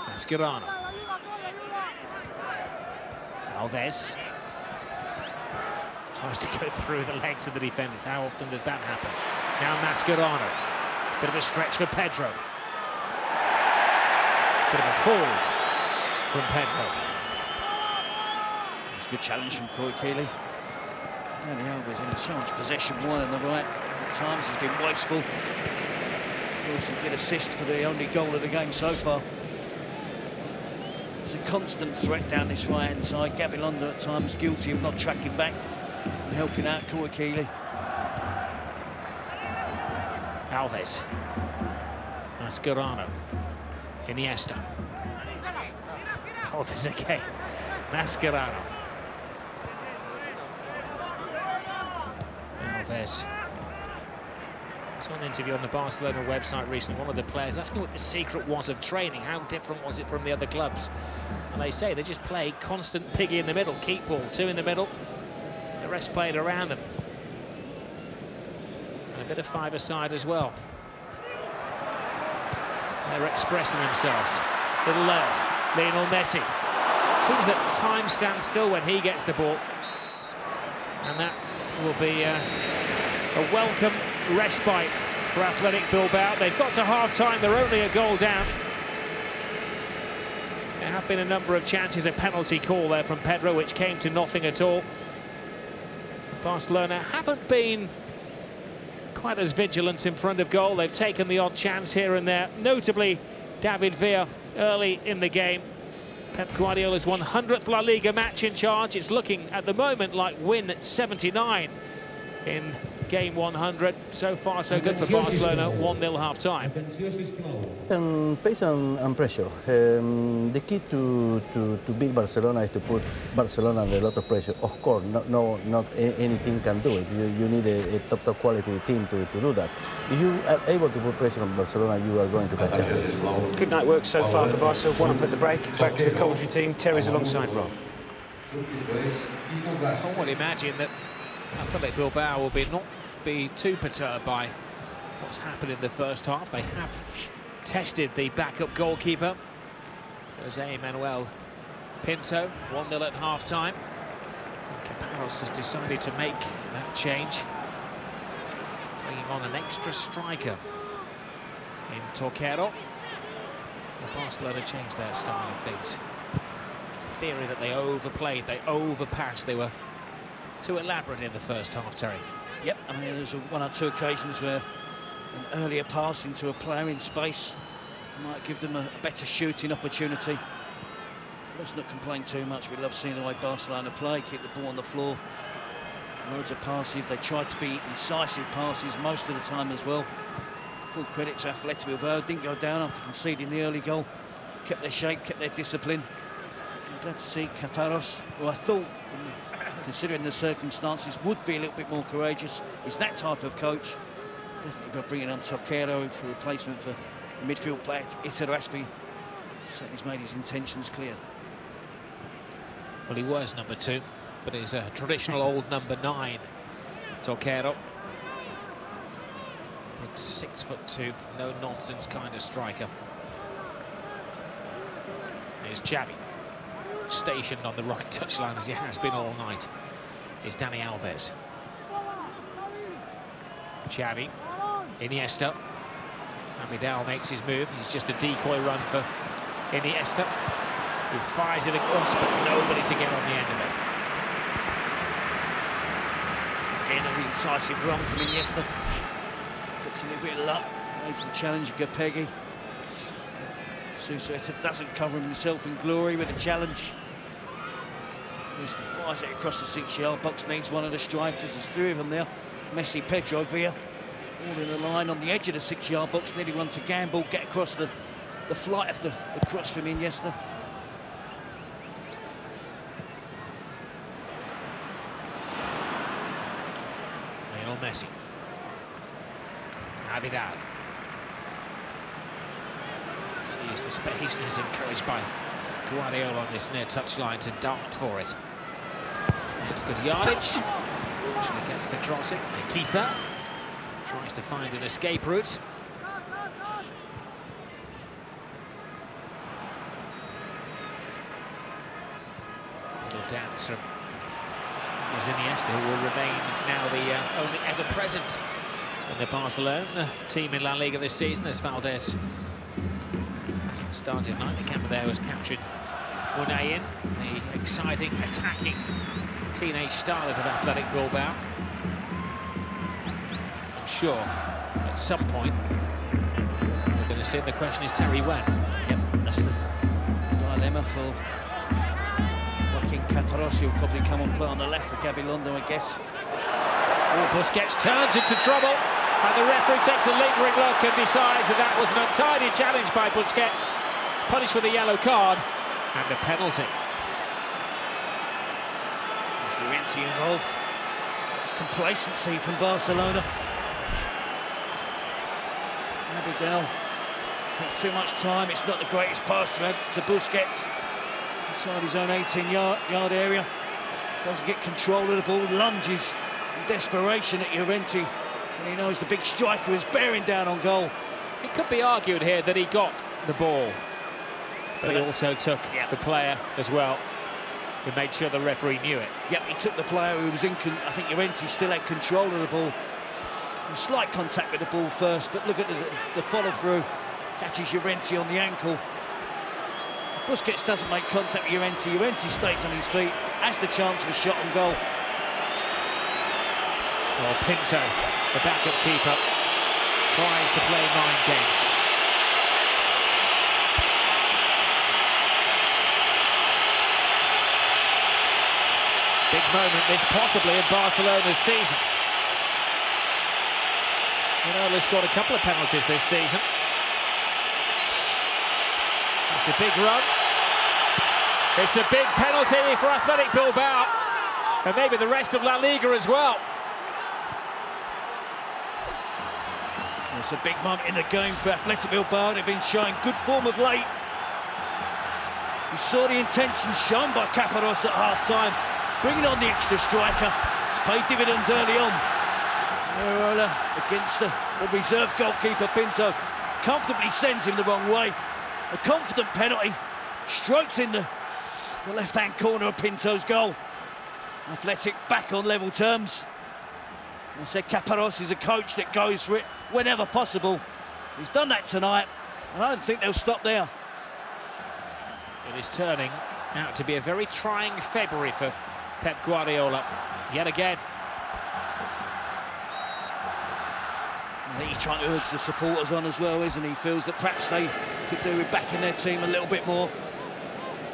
Mascherano. Alves. Tries to go through the legs of the defenders. How often does that happen? Now Mascherano. Bit of a stretch for Pedro. Bit of a fall from Pedro. It's a good challenge from Koikili. Danny Alves in so much possession, one on the right. At times has been wasteful. He also did assist for the only goal of the game so far. There's a constant threat down this right-hand side. Gabilondo at times guilty of not tracking back and helping out Koikili. Alves. Mascherano. Iniesta. Alves again. Mascherano. Alves. I saw an interview on the Barcelona website recently, one of the players asking what the secret was of training, how different was it from the other clubs? And they say they just play constant piggy in the middle, keep ball, 2 in the middle, the rest played around them. And a bit of 5-a-side as well. They're expressing themselves. Little layoff, Lionel Messi. Seems that time stands still when he gets the ball. And that will be a welcome respite for Athletic Bilbao. They've got to half-time, they're only a goal down. There have been a number of chances, a penalty call there from Pedro, which came to nothing at all. Barcelona haven't been quite as vigilant in front of goal. They've taken the odd chance here and there, notably David Villa early in the game. Pep Guardiola's 100th La Liga match in charge. It's looking at the moment like win 79 in game 100. So far, so good for Barcelona. 1-0 half-time. Pace and pressure. The key to beat Barcelona is to put Barcelona under a lot of pressure. Of course, not any team can do it. You need a top quality team to do that. If you are able to put pressure on Barcelona, you are going to catch up. Good night work so far for Barca. Want to put the break back to the commentary team. Terry's alongside Rob. I would imagine that Athletic Bilbao will not be too perturbed by what's happened in the first half. They have tested the backup goalkeeper, Jose Manuel Pinto. 1-0 at half-time. Caparros has decided to make that change, bringing on an extra striker in Torquero. Barcelona changed their style of things. Theory that they overplayed, they overpassed, they were too elaborate in the first half, Terry. Yep, I mean, there's one or two occasions where an earlier pass into a player in space might give them a better shooting opportunity. Let's not complain too much. We love seeing the way Barcelona play, keep the ball on the floor. Loads of passes. They try to be incisive passes most of the time as well. Full credit to Athletic Bilbao. Didn't go down after conceding the early goal. Kept their shape, kept their discipline. I'm glad to see Caparros, who I thought, considering the circumstances, would be a little bit more courageous. He's that type of coach. Definitely by bringing on Toquero for replacement for midfield player ieraHDTV. Certainly he's made his intentions clear. Well, he was number 2, but he's a traditional old number 9, Toquero. Big 6'2", no-nonsense kind of striker. Here's Xavi, stationed on the right touchline as he has been all night. Here's Dani Alves. Xavi, Iniesta. Vidal makes his move. He's just a decoy run for Iniesta, who fires it across, but nobody to get on the end of it. Again, an incisive run from Iniesta. Gets a little bit of luck. Makes the challenge of Gapegui. Susueta doesn't cover himself in glory with a challenge. Iniesta fires it across the 6-yard box. Needs one of the strikers. There's 3 of them there. Messi, Pedro, Villa. All in the line on the edge of the 6-yard box. Nearly one to gamble. Get across the flight of the cross from Iniesta. Lionel Messi. Vidal. Sees the space and is encouraged by Guardiola on this near touchline to dart for it. It's good yardage. Actually gets the crossing. Keitha tries to find an escape route. Little dance from Iniesta, who will remain now the only ever present in the Barcelona team in La Liga this season, as Valdez hasn't started tonight. The camera there was captured Munayin, the exciting, attacking teenage starlet of Athletic Bilbao. I'm sure at some point we're going to see it. The question is, Terry, when? Yep, that's the dilemma for Joaquin Caparros. He'll probably come and play on the left for Gabilondo, I guess. Oh, Busquets turns into trouble, and the referee takes a lingering look and decides that that was an untidy challenge by Busquets, punished with a yellow card and a penalty. There's Llorente involved. It's complacency from Barcelona. Abidal takes too much time. It's not the greatest pass to Busquets inside his own 18-yard area. Doesn't get control of the ball, lunges in desperation at Llorente, and he knows the big striker is bearing down on goal. It could be argued here that he got the ball, but he also took the player as well, who made sure the referee knew it. Yep, he took the player who was in. I think Llorente still had control of the ball. Slight contact with the ball first, but look at the follow-through. Catches Llorente on the ankle. Busquets doesn't make contact with Llorente. Llorente stays on his feet, has the chance of a shot on goal. Well, Pinto, the backup keeper, tries to play mind games. Big moment this possibly in Barcelona's season. Ronaldo scored a couple of penalties this season. It's a big run. It's a big penalty for Athletic Bilbao, and maybe the rest of La Liga as well. It's a big moment in the game for Athletic Bilbao. They've been showing good form of late. We saw the intentions shown by Caparros at half-time, bringing on the extra striker. It's paid dividends early on. Ieraola against the reserve goalkeeper Pinto, comfortably sends him the wrong way. A confident penalty, strokes in the left-hand corner of Pinto's goal. Athletic back on level terms. I said Caparros is a coach that goes for it whenever possible. He's done that tonight, and I don't think they'll stop there. It is turning out to be a very trying February for Pep Guardiola, yet again. I think he's trying to urge the supporters on as well, isn't he? Feels that perhaps they could do with backing their team a little bit more.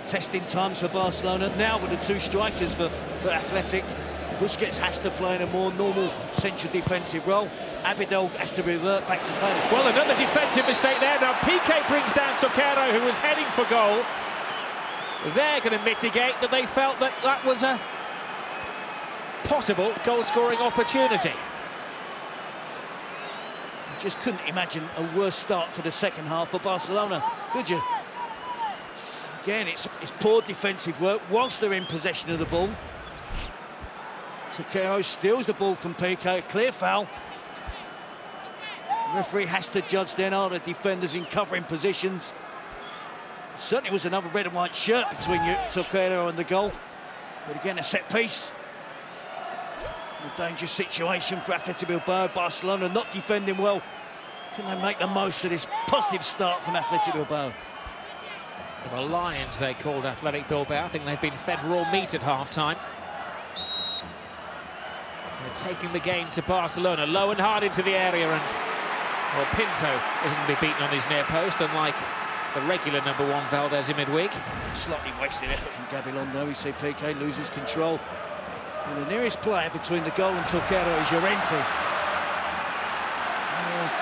Testing times for Barcelona, now with the two strikers for Athletic. Busquets has to play in a more normal central defensive role. Abidal has to revert back to playing. Well, another defensive mistake there. Now Piqué brings down Toquero, who was heading for goal. They're going to mitigate that they felt that that was a possible goal-scoring opportunity. You just couldn't imagine a worse start to the second half for Barcelona, could you? Again, it's poor defensive work whilst they're in possession of the ball. Toquero steals the ball from Piqué, clear foul. The referee has to judge then, are the defenders in covering positions. Certainly was another red and white shirt between Toquero and the goal. But again, a set piece. A dangerous situation for Athletic Bilbao. Barcelona not defending well. Can they make the most of this positive start from Athletic Bilbao? The Lions, they called Athletic Bilbao. I think they've been fed raw meat at half-time. They're taking the game to Barcelona, low and hard into the area, and well, Pinto isn't going to be beaten on his near post, unlike the regular number one Valdez in midweek. Slightly wasted effort from Gabilondo. We see Piqué loses control. And the nearest player between the goal and Toquero is Llorente.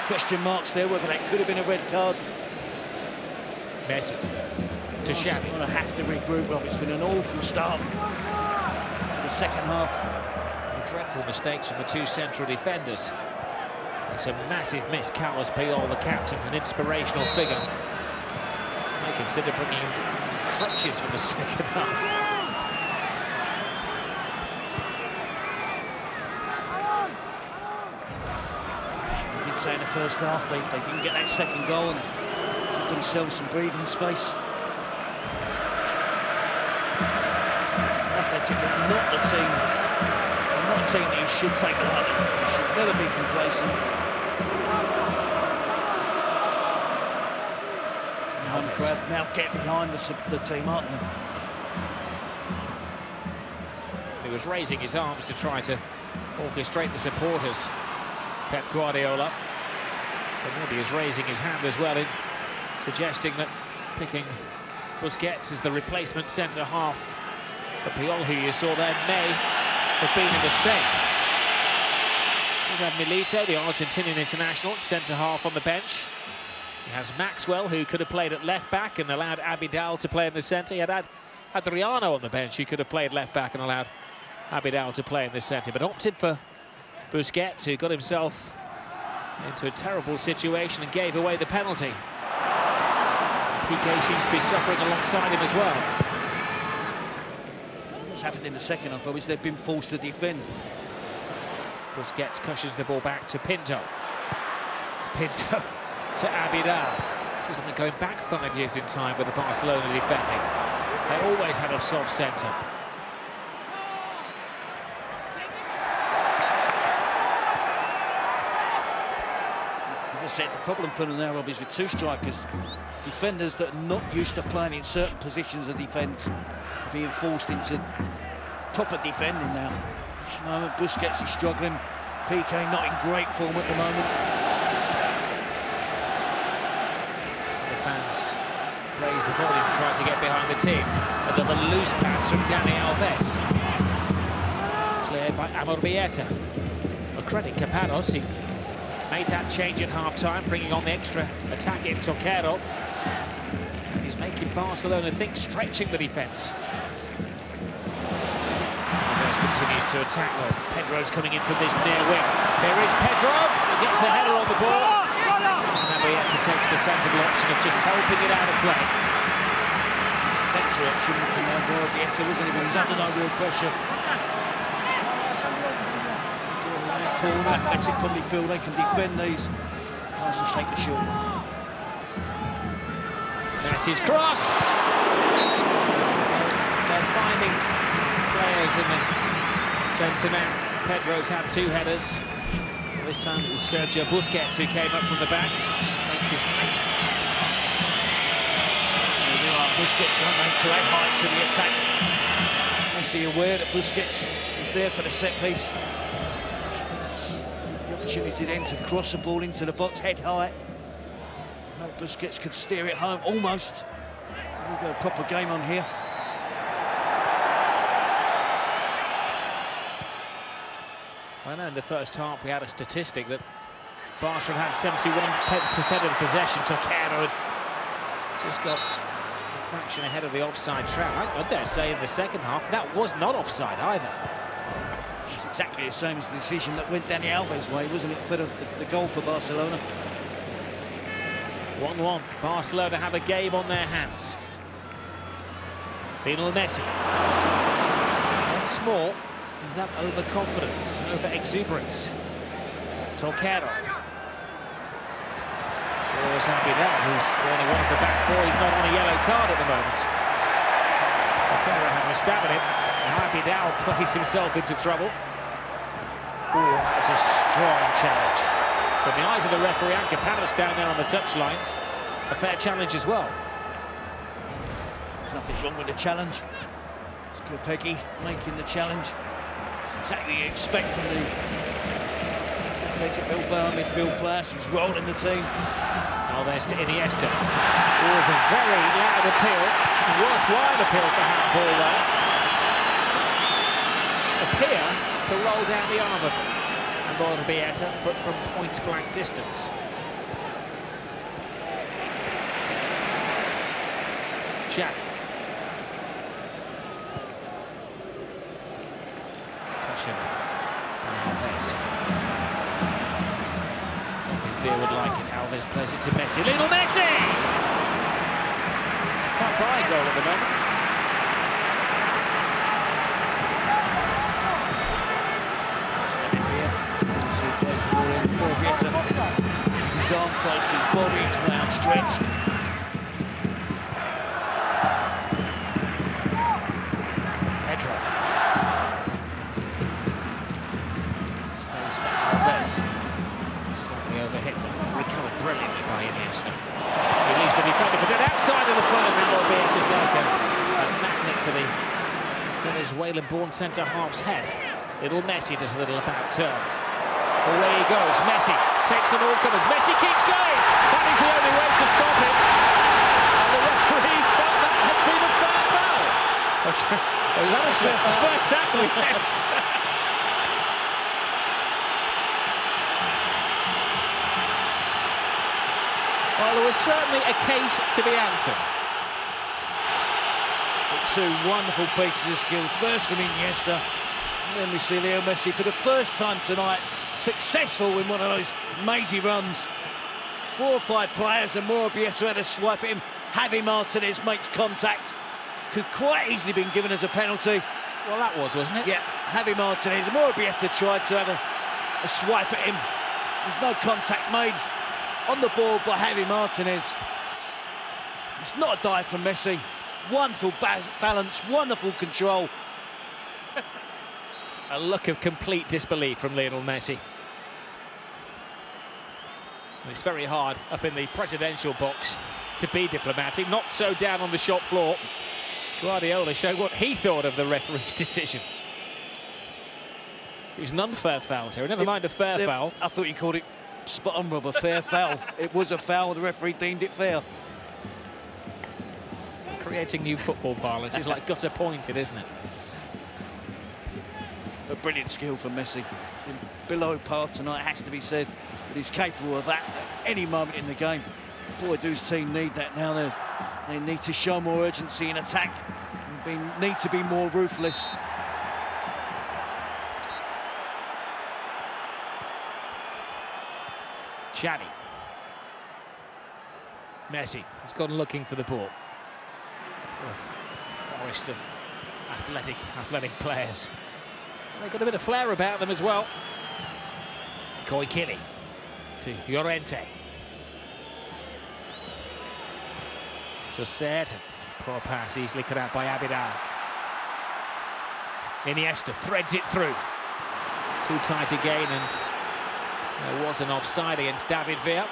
Question marks there whether that could have been a red card. Messi to Xavi. Going to have to regroup, Rob. It's been an awful start to the second half. Dreadful mistakes from the two central defenders. It's a massive miss. Carlos Puyol, the captain, an inspirational figure. They consider bringing him crutches for the second half. I did say in the first half they didn't get that second goal and give themselves some breathing space. Athletic, but not the team. Not a team that you should take lightly. You should never be complacent. Now the crowd now get behind the team, aren't they? He was raising his arms to try to orchestrate the supporters, Pep Guardiola. But maybe he's raising his hand as well in suggesting that picking Busquets as the replacement centre-half for Puyol, who you saw there, may have been a mistake. Does have Milito, the Argentinian international, centre-half on the bench. He has Maxwell, who could have played at left-back and allowed Abidal to play in the centre. He had Adriano on the bench, who could have played left-back and allowed Abidal to play in the centre, but opted for Busquets, who got himself into a terrible situation and gave away the penalty. Piqué seems to be suffering alongside him as well. What's happened in the second half is they've been forced to defend. Busquets cushions the ball back to Pinto. Pinto to Abidal. This is something going back 5 years in time with the Barcelona defending. They always had a soft centre. As I said, the problem for them now, Rob, is with two strikers, defenders that are not used to playing in certain positions of defence, being forced into proper defending now. At the moment, Busquets is struggling. Piqué not in great form at the moment. The fans raise the volume, trying to get behind the team. Another loose pass from Dani Alves. Cleared by Amorbieta. A credit Capanos, he made that change at half-time, bringing on the extra attack in Toquero. He's making Barcelona think, stretching the defence. Alves continues to attack well. Pedro's coming in from this near wing. There is Pedro, he gets the header on the ball. And Amorbieta takes the sensible option of just helping it out of play. Sensible option from Amorbieta, wasn't it? But he's under no real pressure. Corner, Athletic probably feel they can defend these. Nice to take the shot. Messi's cross! They're finding players in the centre now. Pedro's had two headers. This time it was Sergio Busquets who came up from the back. Makes his height. Busquets, don't they, to add height to the attack. Messi aware that Busquets is there for the set piece. The opportunity then to cross the ball into the box, head high. Hope Busquets could steer it home, almost. We've got a proper game on here. I know in the first half we had a statistic that Barcelona had 71% of the possession. Toquero had just got a fraction ahead of the offside trap. I dare say in the second half that was not offside either. It's exactly the same as the decision that went Dani Alves' way, wasn't it, for the goal for Barcelona? 1-1. Barcelona have a game on their hands. Lionel Messi. Once more, is that overconfidence, over-exuberance? Toquero. Draws Happy down. He's the only one of the back four. He's not on a yellow card at the moment. Toquero has a stab at it. And Happy Dow plays himself into trouble. Oh, that was a strong challenge. From the eyes of the referee, and Capanas down there on the touchline. A fair challenge as well. There's nothing wrong with the challenge. It's Peggy making the challenge. It's exactly what you expect from the Athletic Bilbao midfield player. He's rolling the team. Alves to Iniesta. It was a very loud appeal, a worthwhile appeal for handball there. Appear to roll down the arm of Bieta, but from point-blank distance. Xavi. Cushioned by Alves. Midfield would like it. Alves plays it to Messi. Lionel Messi! Can't buy a goal at the moment. Plays the ball in, more better. His arm close to his body, it's now stretched. Pedro. Space for Alves. Slightly overhit, but recovered brilliantly by Iniesta. He leaves the defender, but then outside of the firm, albeit just like a magnet to the Venezuelan-born centre-half's head. Little Messi does a little about turn. Away he goes. Messi takes on all comers. Messi keeps going. That is the only way to stop him. And the referee felt that had been a fair foul. Oh, that was a fair tackle, yes. Well, there was certainly a case to be answered. Two wonderful pieces of skill. First from Iniesta, and then we see Leo Messi for the first time tonight. Successful in one of those mazy runs. 4 or 5 players and Morabieta had a swipe at him. Javi Martinez makes contact. Could quite easily been given as a penalty. Well, that was, wasn't it? Yeah, Javi Martinez. Morabieta tried to have a swipe at him. There's no contact made on the ball by Javi Martinez. It's not a dive from Messi. Wonderful balance, wonderful control. A look of complete disbelief from Lionel Messi. And it's very hard up in the presidential box to be diplomatic, not so down on the shop floor. Guardiola showed what he thought of the referee's decision. It was an unfair foul, Terry. Never mind a fair foul. I thought you called it spot on, Rob, a fair foul. It was a foul, the referee deemed it fair. Creating new football parlance is like gutter pointed, isn't it? A brilliant skill from Messi. In below par tonight, has to be said. But he's capable of that at any moment in the game. Boy, do his team need that now. They need to show more urgency in attack and need to be more ruthless. Xavi. Messi has gone looking for the ball. Forest of athletic players. They've got a bit of flair about them as well. Koikili to Llorente. So set. Poor pass, easily cut out by Abidal. Iniesta threads it through. Too tight again, and there was an offside against David Villa.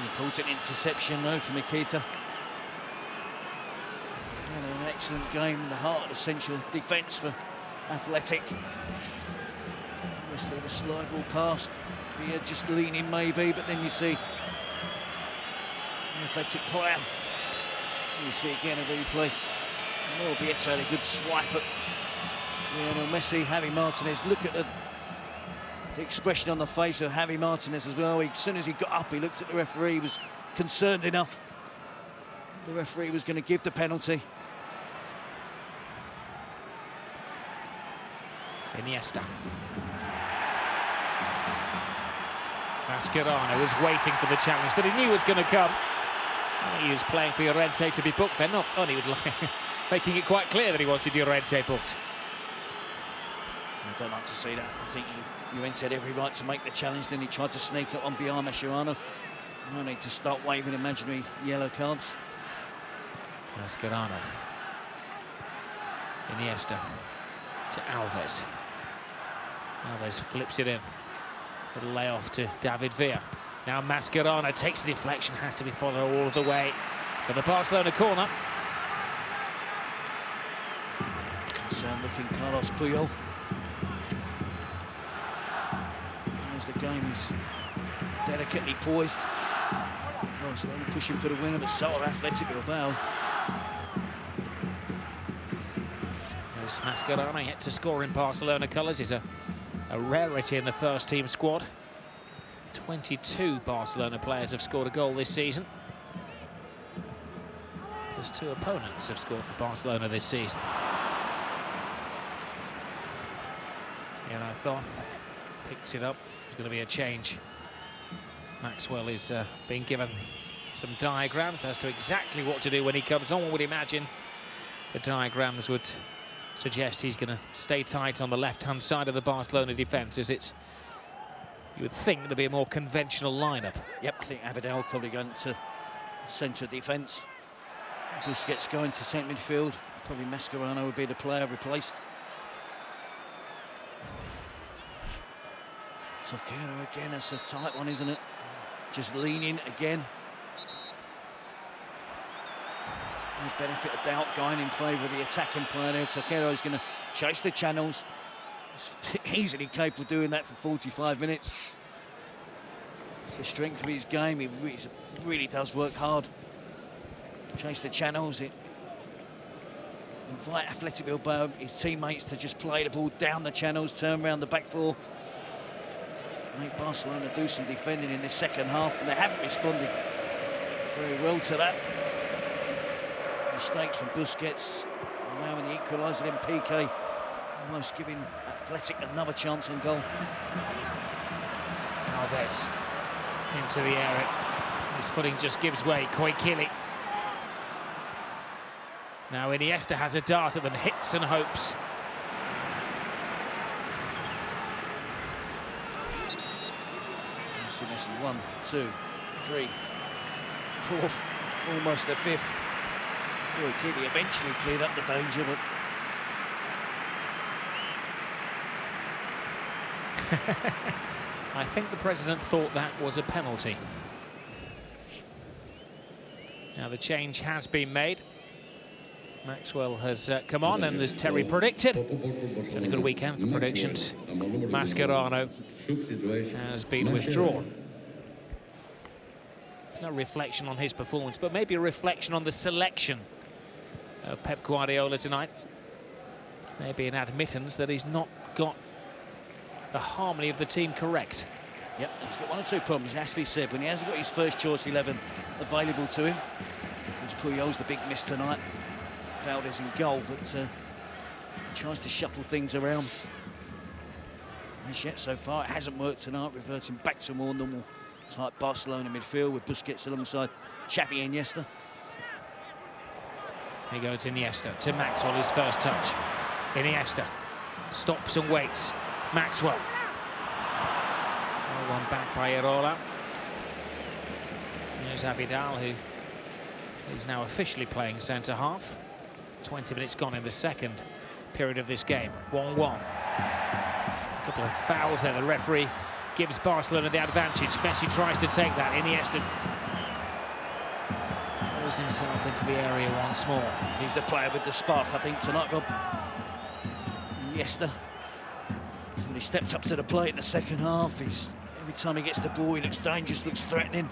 An important interception though from Ikitha. An excellent game in the heart of the central defence for Athletic. Rest of the slide ball pass. Via just leaning maybe, but then you see the Athletic player. You see again a replay. More Bieto had a good swipe at Lionel Messi. Javi Martinez, look at the expression on the face of Javi Martinez as well. As soon as he got up, he looked at the referee, he was concerned enough. The referee was going to give the penalty. Iniesta. Mascherano was waiting for the challenge that he knew was going to come. He was playing for Llorente to be booked. They're not only making it quite clear that he wanted Llorente booked. I don't like to see that. I think Llorente had every right to make the challenge, then he tried to sneak up on behind Mascherano. No need to start waving imaginary yellow cards. Mascherano. Iniesta to Alves. Alves flips it in. Little layoff to David Villa. Now Mascherano takes the deflection, has to be followed all the way for the Barcelona corner. Concerned looking Carlos Puyol. As the game is delicately poised. Barcelona pushing for the winner, but so are Athletic Bilbao. There's Mascherano yet to score in Barcelona colours. Is a rarity in the first team squad. 22 Barcelona players have scored a goal this season. Plus 2 opponents have scored for Barcelona this season. Thoth picks it up. There's going to be a change. Maxwell is being given some diagrams as to exactly what to do when he comes on. One would imagine the diagrams would suggest he's going to stay tight on the left-hand side of the Barcelona defence, as it's, you would think, to be a more conventional lineup. Yep, I think Abidal probably going to centre defence. Busquets going to centre midfield. Probably Mascherano would be the player replaced. Toquero again, that's a tight one, isn't it? Just leaning again. The benefit of doubt going in favour of the attacking player there. Toquero is going to chase the channels. He's easily capable of doing that for 45 minutes. It's the strength of his game. He really does work hard. Chase the channels. Invite Athletic Bilbao, his teammates, to just play the ball down the channels, turn around the back four. Make Barcelona do some defending in this second half, and they haven't responded very well to that. Mistakes from Busquets, allowing the equaliser in PK, almost giving Athletic another chance on goal. Alves into the area. His footing just gives way. Koikili. Now Iniesta has a dart at them, hits and hopes. Messi, 1, 2, 3, 4, almost the fifth. Koikili eventually cleared up the danger, but I think the president thought that was a penalty. Now the change has been made. Maxwell has come on, and as Terry predicted, it's had a good weekend for predictions. Mascherano has been withdrawn. No reflection on his performance, but maybe a reflection on the selection of Pep Guardiola tonight. Maybe an admittance that he's not got the harmony of the team correct. Yep, he's got 1 or 2 problems, it has to be said. When he hasn't got his first choice 11 available to him, because Puyol's the big miss tonight. Valdez in goal, but tries to shuffle things around. As yet, so far, it hasn't worked tonight, reverting back to a more normal type Barcelona midfield with Busquets alongside Xavi Iniesta. Here goes Iniesta to Maxwell, his first touch. Iniesta stops and waits. Maxwell. Well, one back by Irola. There's Abidal, who is now officially playing centre-half. 20 minutes gone in the second period of this game. 1-1. A couple of fouls there. The referee gives Barcelona the advantage. Messi tries to take that. Iniesta throws himself into the area once more. He's the player with the spark, I think, tonight, Rob. Iniesta. When he stepped up to the plate in the second half, every time he gets the ball, he looks dangerous, looks threatening.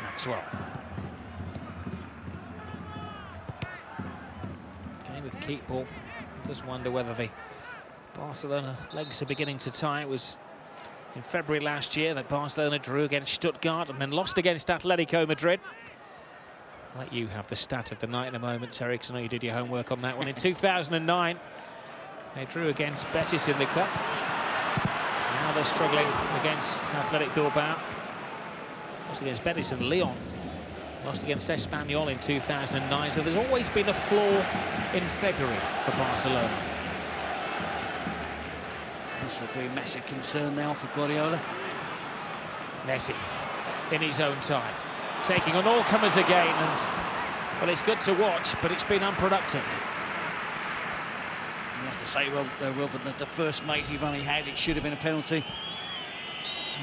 Maxwell. Game of keep ball. Just wonder whether the Barcelona legs are beginning to tie. It was in February last year that Barcelona drew against Stuttgart and then lost against Atletico Madrid. I'll let you have the stat of the night in a moment, Terry, because I know you did your homework on that one. In 2009, they drew against Betis in the Cup. Now they're struggling against Athletic Bilbao. Lost against Betis and Lyon. Lost against Espanyol in 2009. So there's always been a flaw in February for Barcelona. This will be a massive concern now for Guardiola. Messi in his own time, taking on all comers again, and well, it's good to watch, but it's been unproductive. You have to say, Robert, that the first matey run he had, it should have been a penalty.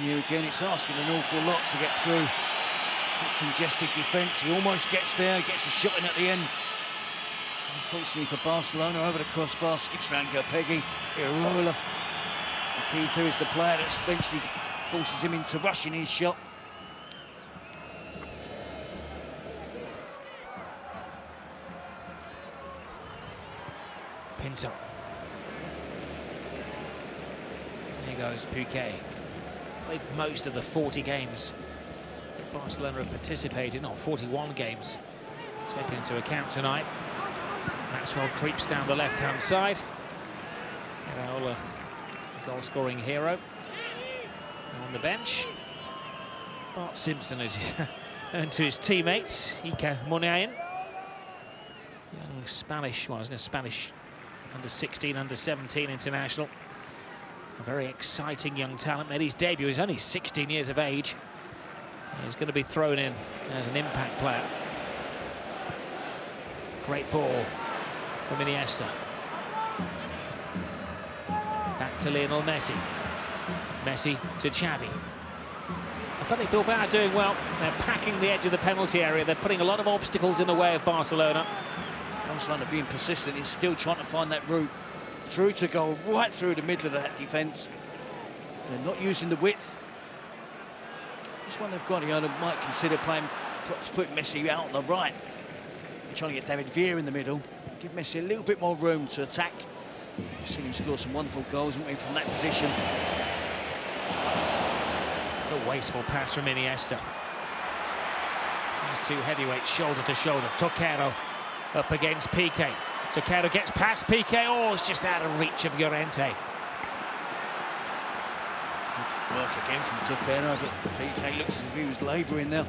Here again, it's asking an awful lot to get through that congested defence. He almost gets there, gets a shot in at the end. Unfortunately for Barcelona, over the crossbar, skips round Gopegui, ieraHDTV. Keith is the player that eventually forces him into rushing his shot. Pinto. There goes Piqué. Played most of the 40 games that Barcelona have participated in, or 41 games taken into account tonight. Maxwell creeps down the left-hand side. ieraHDTV, goal-scoring hero, on the bench. Bart Simpson has earned to his teammates. Iker Muniain, young Spanish, well, I was going to Spanish under-16, under-17 international. A very exciting young talent. Made his debut. He's only 16 years of age. He's going to be thrown in as an impact player. Great ball from Iniesta. Back to Lionel Messi. Messi to Xavi. Athletic Bilbao are doing well. They're packing the edge of the penalty area. They're putting a lot of obstacles in the way of Barcelona. Barcelona being persistent, is still trying to find that route through to goal, right through the middle of that defence. They're not using the width. Just wonder if Guardiola might consider playing, perhaps put Messi out on the right, trying to get David Villa in the middle, give Messi a little bit more room to attack. We've seen him score some wonderful goals, haven't we, from that position. A wasteful pass from Iniesta. These two heavyweights shoulder to shoulder. Toquero up against Piqué. Toquero gets past Piqué. Oh, it's just out of reach of Llorente. Good work again from Toquero, but Piqué looks as if he was labouring now.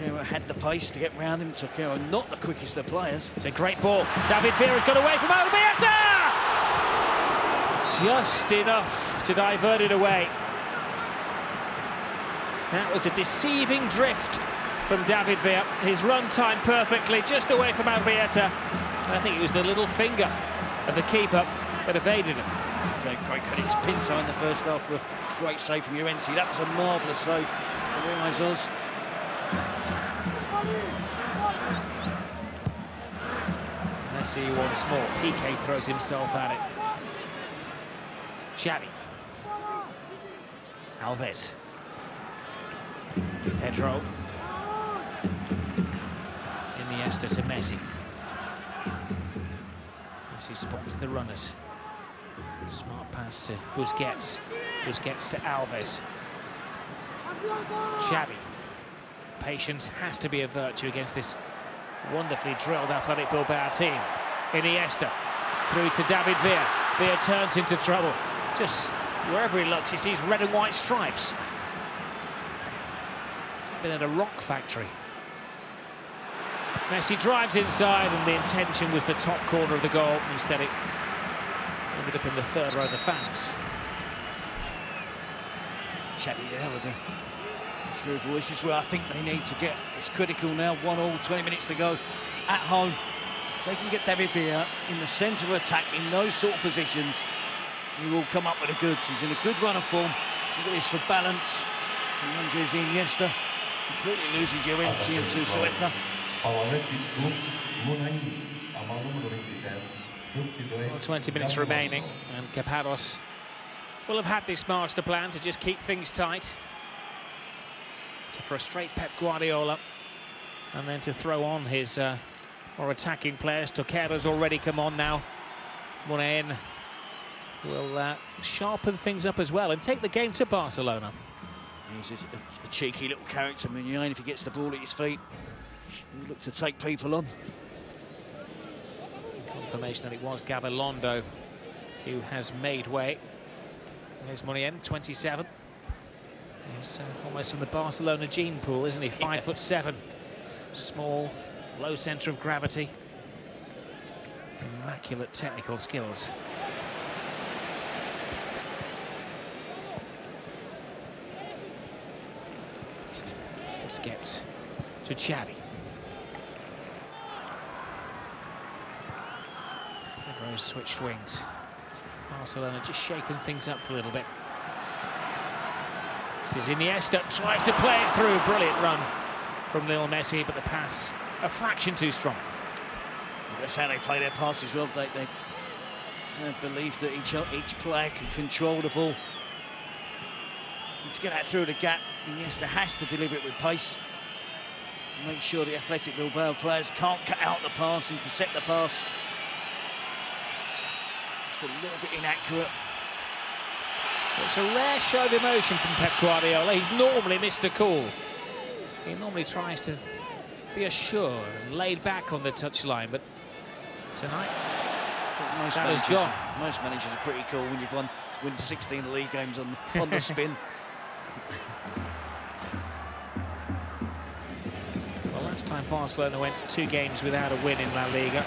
Toquero had the pace to get round him. Toquero not the quickest of players. It's a great ball. David Vera's got away from Albieta! Just enough to divert it away. That was a deceiving drift from David Villa. His run timed perfectly, just away from Albieta. And I think it was the little finger of the keeper that evaded him. Okay, great credit to Pinto in the first half for a great save from Llorente. That was a marvellous save from Real Oz. Messi once more. Piqué throws himself at it. Xavi. Alves. Pedro. Iniesta to Messi. Messi spots the runners. Smart pass to Busquets. Busquets to Alves. Xavi. Patience has to be a virtue against this wonderfully drilled Athletic Bilbao team. Iniesta through to David Villa. Villa turns into trouble. Just wherever he looks, he sees red and white stripes. He's been at a rock factory. Messi drives inside, and the intention was the top corner of the goal. Instead, it ended up in the third row of the fans. Xavi there with the through voice. This is where I think they need to get. It's critical now. 1-1, 20 minutes to go at home. If they can get David Villa in the centre of attack in those sort of positions, he will come up with the goods. He's in a good run of form. Look at this for balance. Andres Iniesta completely loses Llorente and Susueta. 20 minutes remaining, and Caparros will have had this master plan to just keep things tight, to frustrate Pep Guardiola, and then to throw on his more attacking players. Toquera's already come on now. Muniain will sharpen things up as well and take the game to Barcelona. He's a cheeky little character, Muniain, if he gets the ball at his feet. He'll look to take people on. Confirmation that it was Gabilondo who has made way. There's Muniain, 27. He's almost from the Barcelona gene pool, isn't he? 5'7", small, low centre of gravity, immaculate technical skills. Busquets to Xavi. Pedro's switched wings. Barcelona just shaking things up for a little bit. This is Iniesta, tries to play it through. Brilliant run from Lionel Messi, but the pass a fraction too strong. That's how they play their passes well. They believe that each player can control the ball. Let's get that through the gap. Iniesta has to deliver it with pace. Make sure the Athletic Bilbao players can't cut out the pass, intercept the pass. Just a little bit inaccurate. It's a rare show of emotion from Pep Guardiola. He's normally Mr. Cool. He normally tries to be assured and laid back on the touchline, but tonight that is gone. Most managers are pretty cool when you've win 16 league games on the spin. Well, last time Barcelona went 2 games without a win in La Liga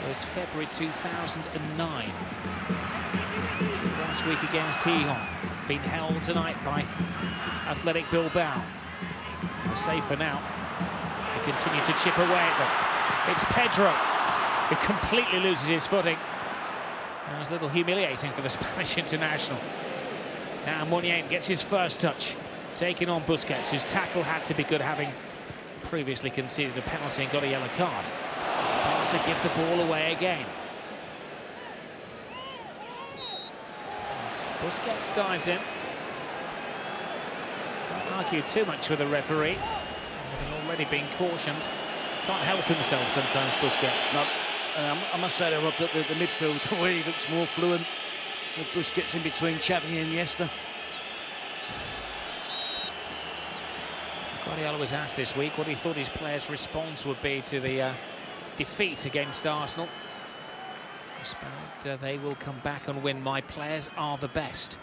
was February 2009. Last week against Tijon, being held tonight by Athletic Bilbao. They're safer now. They continue to chip away at them. It's Pedro who completely loses his footing. That was a little humiliating for the Spanish international. Now Muniain gets his first touch, taking on Busquets, whose tackle had to be good, having previously conceded a penalty and got a yellow card. Barca give the ball away again. Busquets dives in. Can't argue too much with the referee. He's already been cautioned. Can't help himself sometimes, Busquets. No, I must say, though, Rob, that the midfield already looks more fluent with Busquets in between Xavi and Iniesta. Guardiola was asked this week what he thought his players' response would be to the defeat against Arsenal. They will come back and win. My players are the best.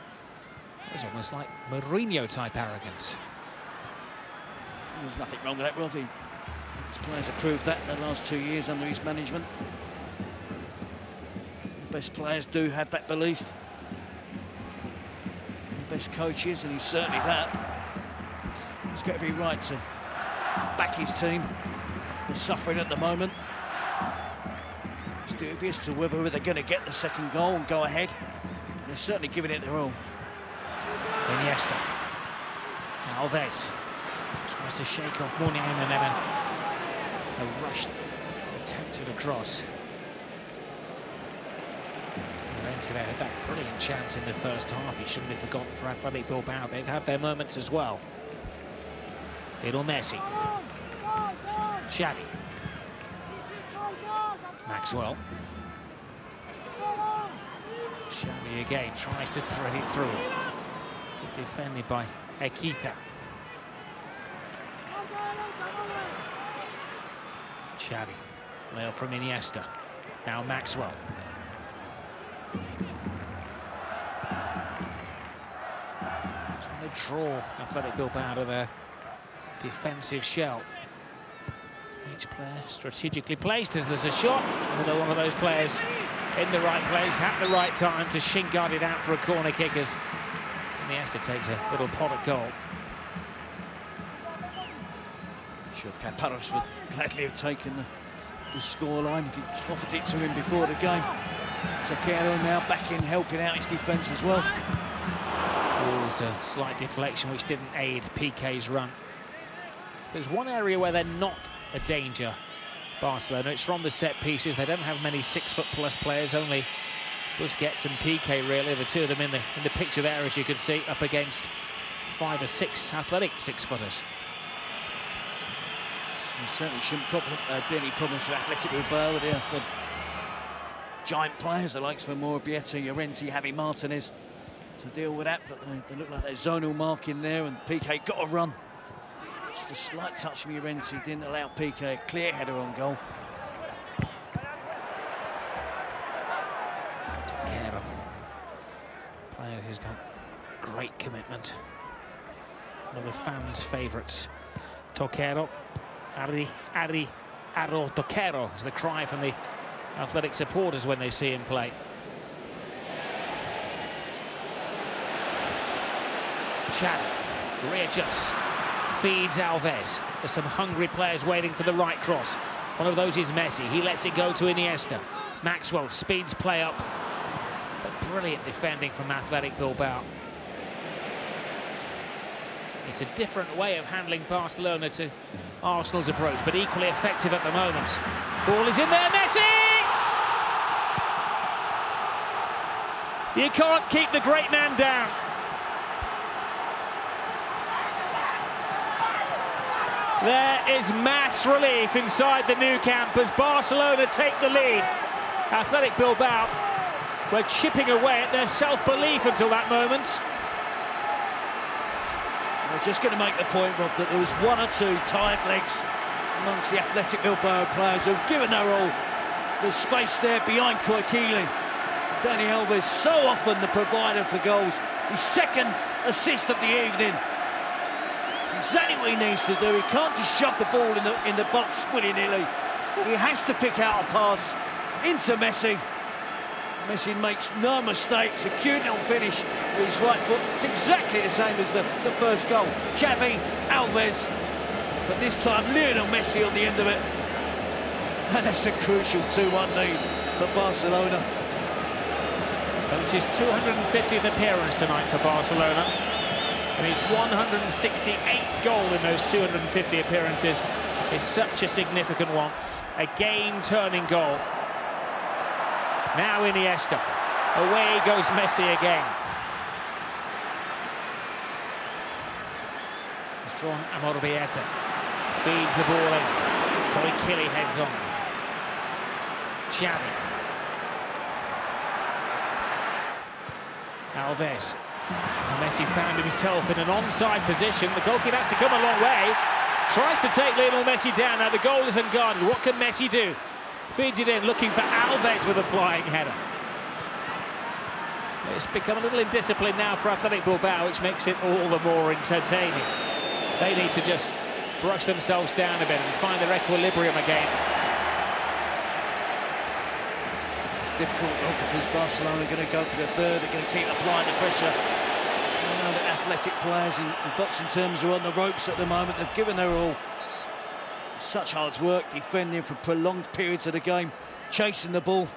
It was almost like Mourinho-type arrogance. There's nothing wrong with that, Robbie. His players have proved that in the last 2 years under his management. The best players do have that belief. The best coaches, and he's certainly that. He's got every right to back his team. They're suffering at the moment. It's dubious to whether they're going to get the second goal and go ahead. They're certainly giving it their all. Iniesta. Alves tries to shake off Muniain, and then a rushed attempt at a cross. Llorente had that brilliant chance in the first half. He shouldn't have forgotten for Athletic Bilbao. They've had their moments as well. Little Messi. Xavi. Maxwell. Xavi again tries to thread it through. Good defended by Ekitha. Xavi. Leo from Iniesta. Now Maxwell. Trying to draw Athletic Bilbao out of their defensive shell. Each player strategically placed as there's a shot. Another one of those players in the right place at the right time to shin guard it out for a corner kick as Iniesta takes a little pot at goal. Sure, Caparros would gladly have taken the scoreline if he offered it to him before the game. Toquero now back in, helping out his defence as well. Oh, it's a slight deflection which didn't aid PK's run. There's one area where they're not a danger, Barcelona. It's from the set pieces. They don't have many 6-foot-plus players, only Busquets and PK really, the two of them in the picture there, as you can see, up against 5 or 6 athletic 6-footers. You certainly shouldn't be any problems for Athletic Bilbao with the giant players, the likes of Morabieta, Llorente, Javi Martinez, to deal with that, but they look like there's zonal marking there, and PK got a run. Just a slight touch from Llorente didn't allow PK a clear header on goal. Toquero, player who's got great commitment. One of the fans' favourites. Toquero, Aro Toquero is the cry from the athletic supporters when they see him play. Xavi readjusts, feeds Alves. There's some hungry players waiting for the right cross. One of those is Messi. He lets it go to Iniesta. Maxwell speeds play up, but brilliant defending from Athletic Bilbao. It's a different way of handling Barcelona to Arsenal's approach, but equally effective at the moment. Ball is in there, Messi! You can't keep the great man down. There is mass relief inside the Nou Camp as Barcelona take the lead. Athletic Bilbao were chipping away at their self-belief until that moment. I was just going to make the point, Rob, that there was 1 or 2 tired legs amongst the Athletic Bilbao players who've given their all. There's space there behind Koikili. Dani Alves, so often the provider for goals. His 2nd assist of the evening. It's exactly what he needs to do. He can't just shove the ball in the box willy-nilly. He has to pick out a pass into Messi. Messi makes no mistakes, a cute little finish with his right foot. It's exactly the same as the first goal. Xavi, Alves, but this time Lionel Messi on the end of it. And that's a crucial 2-1 lead for Barcelona. Well, it's his 250th appearance tonight for Barcelona, and his 168th goal in those 250 appearances is such a significant one. A game-turning goal. Now Iniesta. Away goes Messi again. He's drawn Morabieta. Feeds the ball in. Koikili heads on. Xavi. Alves. Messi found himself in an onside position. The goalkeeper has to come a long way. Tries to take Lionel Messi down. Now the goal is unguarded. What can Messi do? Feeds it in, looking for Alves with a flying header. It's become a little indisciplined now for Athletic Bilbao, which makes it all the more entertaining. They need to just brush themselves down a bit and find their equilibrium again. It's difficult, Rob, because Barcelona are going to go for the 3rd. They're going to keep applying the pressure. I know that Athletic players in boxing terms are on the ropes at the moment. They've given their all. Such hard work defending for prolonged periods of the game, chasing the ball.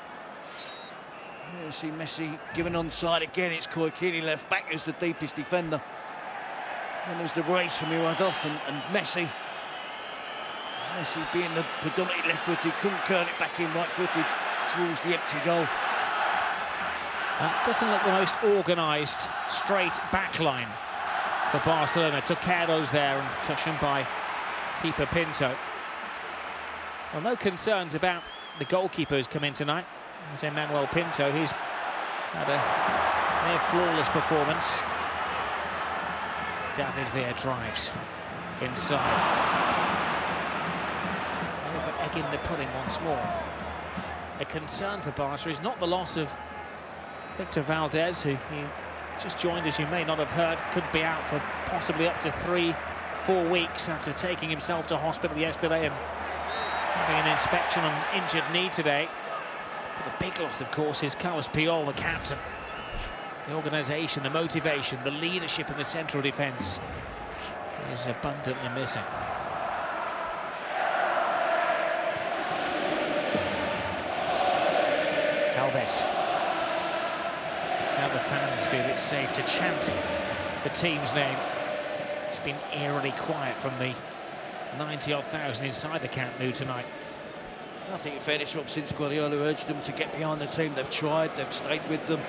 You see Messi given onside again. It's Koikili left back who's the deepest defender. And there's the race from IeraDTV and Messi. Messi being the predominantly left-footed, couldn't curl it back in right-footed towards the empty goal. That doesn't look the most organised, straight back line for Barcelona. Toquero's there and cushioned by keeper Pinto. Well, no concerns about the goalkeeper who's come in tonight. There's Emmanuel Pinto. He's had a near flawless performance. David Villa drives inside. Over egging the pudding once more. A concern for Barca is not the loss of Victor Valdez, who he just joined, as you may not have heard, could be out for possibly up to 3-4 weeks after taking himself to hospital yesterday and having an inspection on injured knee today. But the big loss, of course, is Carlos Puyol, the captain. The organisation, the motivation, the leadership in the central defence is abundantly missing. Alves. Alves. Now the fans feel it's safe to chant the team's name. It's been eerily quiet from the 90-odd thousand inside the Camp Nou tonight. I think in fairness, Rob, since Guardiola urged them to get behind the team, they've tried, they've stayed with them.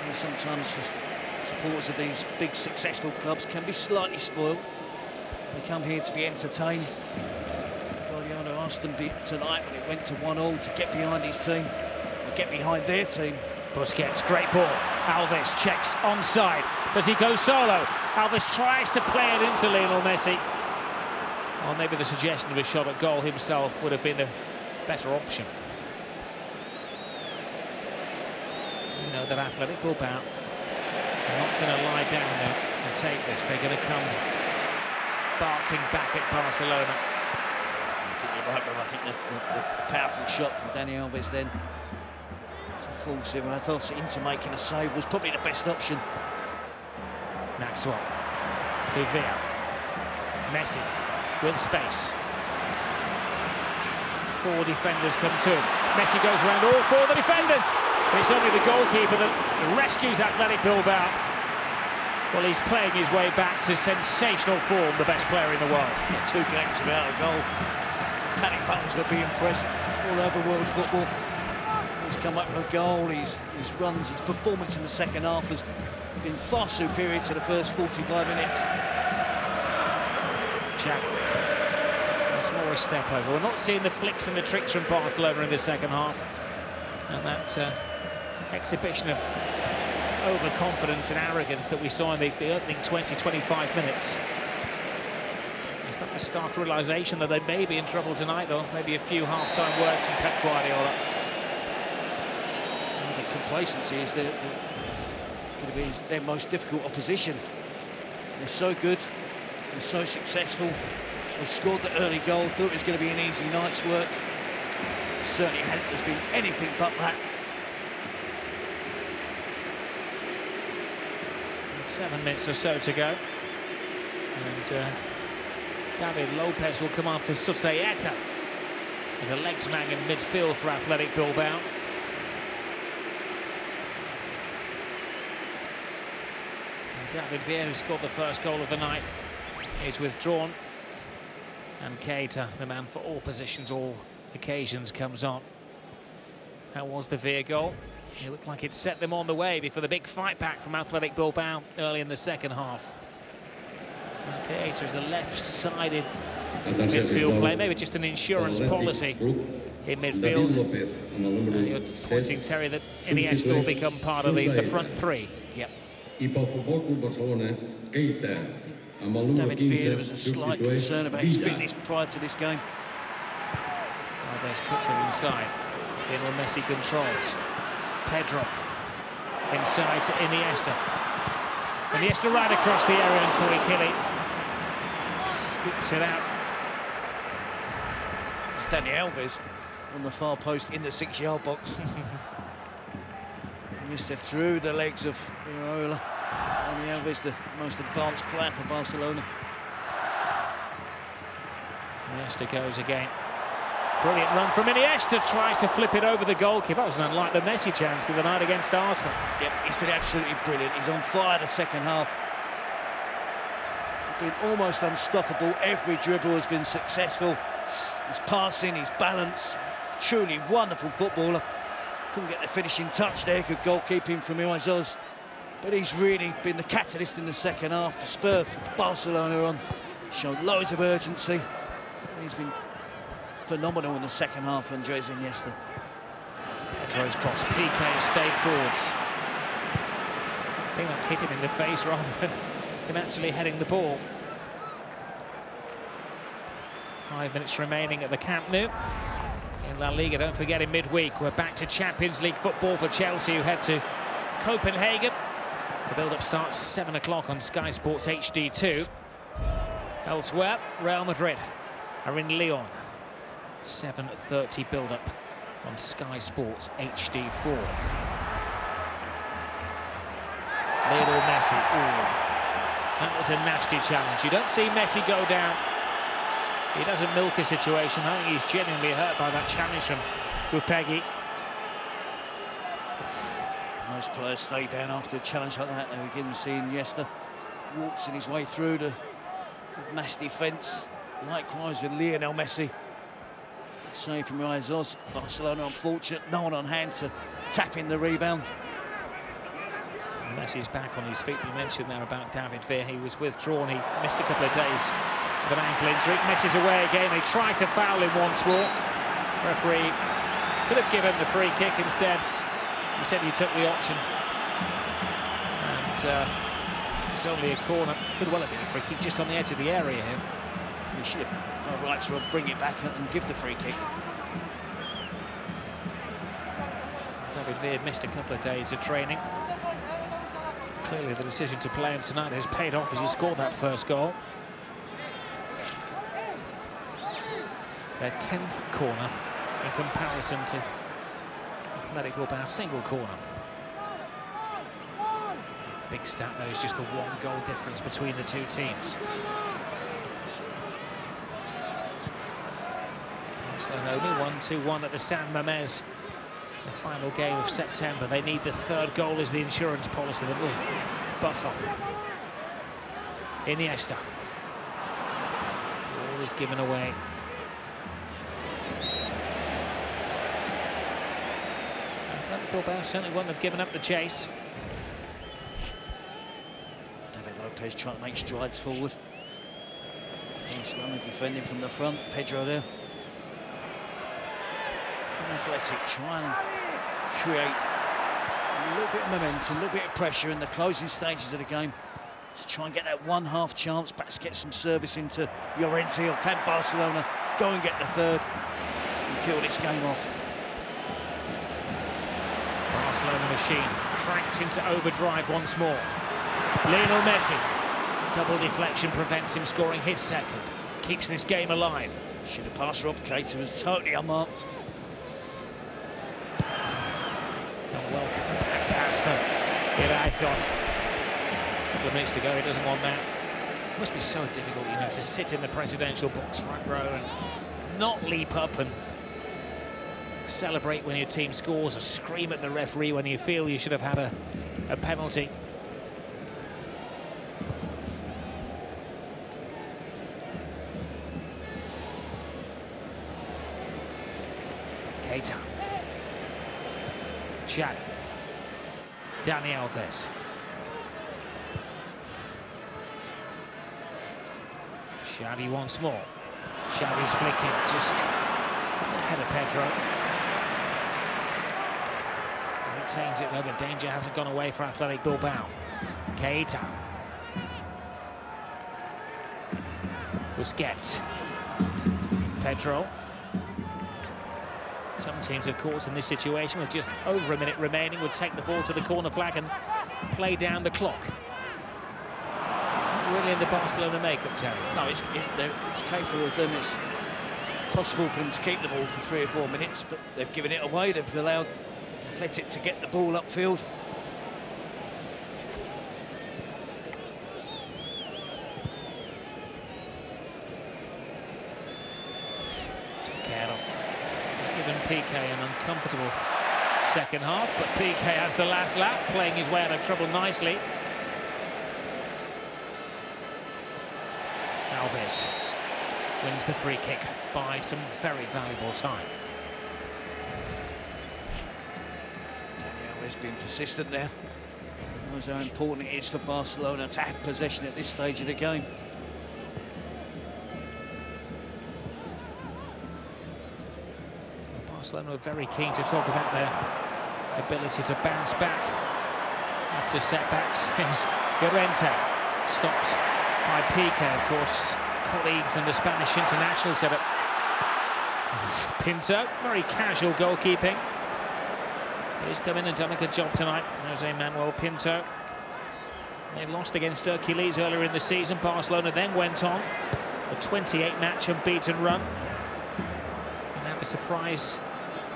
And sometimes supporters of these big successful clubs can be slightly spoiled. They come here to be entertained. Guardiola asked them tonight when it went to 1-1 to get behind his team, or get behind their team. Busquets, great ball. Alves checks onside. Does he go solo? Alves tries to play it into Lionel Messi. Or maybe the suggestion of a shot at goal himself would have been the better option. You know that Athletic Bilbao are not going to lie down there and take this. They're going to come barking back at Barcelona. You're right, Rob. I think the powerful shot from Dani Alves then to force him. I thought into making a save was probably the best option. Maxwell to Villa. Messi with space. 4 defenders come to him. Messi goes around all 4 of the defenders. But it's only the goalkeeper that rescues Athletic Bilbao. Well, he's playing his way back to sensational form, the best player in the world. 2 games without a goal. Panic buttons will be impressed all over world football. He's come up with a goal, his runs, his performance in the second half has been far superior to the first 45 minutes. Chap. Once more a step over. We're not seeing the flicks and the tricks from Barcelona in the second half. And that exhibition of overconfidence and arrogance that we saw in the opening 20-25 minutes. Is that the stark realisation that they may be in trouble tonight, though? Maybe a few half-time words from Pep Guardiola. The complacency is going to be their most difficult opposition. They're so good, they're so successful. They scored the early goal, thought it was going to be an easy night's work. It certainly has been anything but that. 7 minutes or so to go. And David Lopez will come after Susaeta. There's a legs man in midfield for Athletic Bilbao. And David Villa, who scored the first goal of the night, is withdrawn. And Keita, the man for all positions, all occasions, comes on. That was the Villa goal. It looked like it set them on the way before the big fight back from Athletic Bilbao early in the second half. Keita is the left-sided midfield play, maybe just an insurance policy in midfield. You're pointing, Terry, that Iniesta will become part of the front three. Yep. David Villa, there was a slight concern about his fitness prior to this game. Alves cuts it inside. Lionel Messi controls. Pedro inside to Iniesta. Iniesta right across the area and Koikili scoops it out. It's Dani Alves on the far post in the 6-yard box. Iniesta through the legs of Iraola. Dani Alves, the most advanced player for Barcelona. Iniesta goes again. Brilliant run from Iniesta, tries to flip it over the goalkeeper. That was unlike the Messi chance of the night against Arsenal. Yep, he's been absolutely brilliant. He's on fire the second half. He's been almost unstoppable. Every dribble has been successful. His passing, his balance, truly wonderful footballer. Couldn't get the finishing touch there, good goalkeeping from IeraHDTV. But he's really been the catalyst in the second half to spur Barcelona on. Showed loads of urgency. He's been phenomenal in the second half, Andres Iniesta. Pedro's cross, PK stayed forwards. I think that hit him in the face rather than him actually heading the ball. 5 minutes remaining at the Camp Nou. In La Liga, don't forget, in midweek, we're back to Champions League football for Chelsea, who head to Copenhagen. The build-up starts 7 o'clock on Sky Sports HD2. Elsewhere, Real Madrid are in Lyon. 7:30 build-up on Sky Sports HD4. Lionel Messi. Ooh, that was a nasty challenge. You don't see Messi go down. He doesn't milk a situation. I think he's genuinely hurt by that challenge from Upegui. Most players stay down after a challenge like that. Now again, seeing Iniesta waltzing his way through the mass defence. Likewise with Lionel Messi. Save from Oz. Barcelona unfortunate, no one on hand to tap in the rebound. Messi's back on his feet. You mentioned there about David Villa. He was withdrawn. He missed a couple of days with an ankle injury. Messi's away again. They tried to foul him once more. Referee could have given the free kick instead. He said he took the option. And it's only a corner. Could well have been a free kick just on the edge of the area here. He should have right to bring it back and give the free kick. David Villa missed a couple of days of training. Clearly the decision to play him tonight has paid off as he scored that first goal. Their 10th corner in comparison to Athletic Bilbao's single corner. Big stat though is just the 1 goal difference between the two teams. Barcelona only 1-2-1 at the San Mamés. The final game of September. They need the 3rd goal as the insurance policy, the little buffer. Iniesta. All is given away. Athletic Bilbao certainly wouldn't have given up the chase. David Lopez trying to make strides forward. Barcelona defending from the front. Pedro there. Athletic trying to create a little bit of momentum, a little bit of pressure in the closing stages of the game. Just try and get that 1/2 chance, perhaps get some service into Llorente, or can Barcelona go and get the 3rd and kill this game off? Barcelona machine cranked into overdrive once more. Lionel Messi. Double deflection prevents him scoring his 2nd. Keeps this game alive. Should have passed Rob Keita, was totally unmarked. Welcome back pass for ieraHDTV. A couple of minutes to go, he doesn't want that. It must be so difficult, you know, to sit in the presidential box front row and not leap up and celebrate when your team scores, or scream at the referee when you feel you should have had a penalty. Keita. Xavi. Dani Alves. Xavi once more. Xavi's flicking just ahead of Pedro. He retains it though, the danger hasn't gone away for Athletic Bilbao. Keita. Busquets. Pedro. Some teams, of course, in this situation, with just over a minute remaining, would take the ball to the corner flag and play down the clock. It's not really in the Barcelona makeup, Terry. No, it's capable of them. It's possible for them to keep the ball for 3 or 4 minutes, but they've given it away. They've allowed Athletic to get the ball upfield. Given Piqué an uncomfortable 2nd half, but Piqué has the last laugh, playing his way out of trouble nicely. Alves wins the free kick by some very valuable time. Alves being persistent there. Knows how important it is for Barcelona to have possession at this stage of the game. Barcelona are very keen to talk about their ability to bounce back after setbacks. Here's Llorente, stopped by Piqué, of course. Colleagues and the Spanish international set up. There's Pinto, very casual goalkeeping. But he's come in and done a good job tonight. Jose Manuel Pinto. They lost against Hercules earlier in the season. Barcelona then went on a 28-match unbeaten run. And had the surprise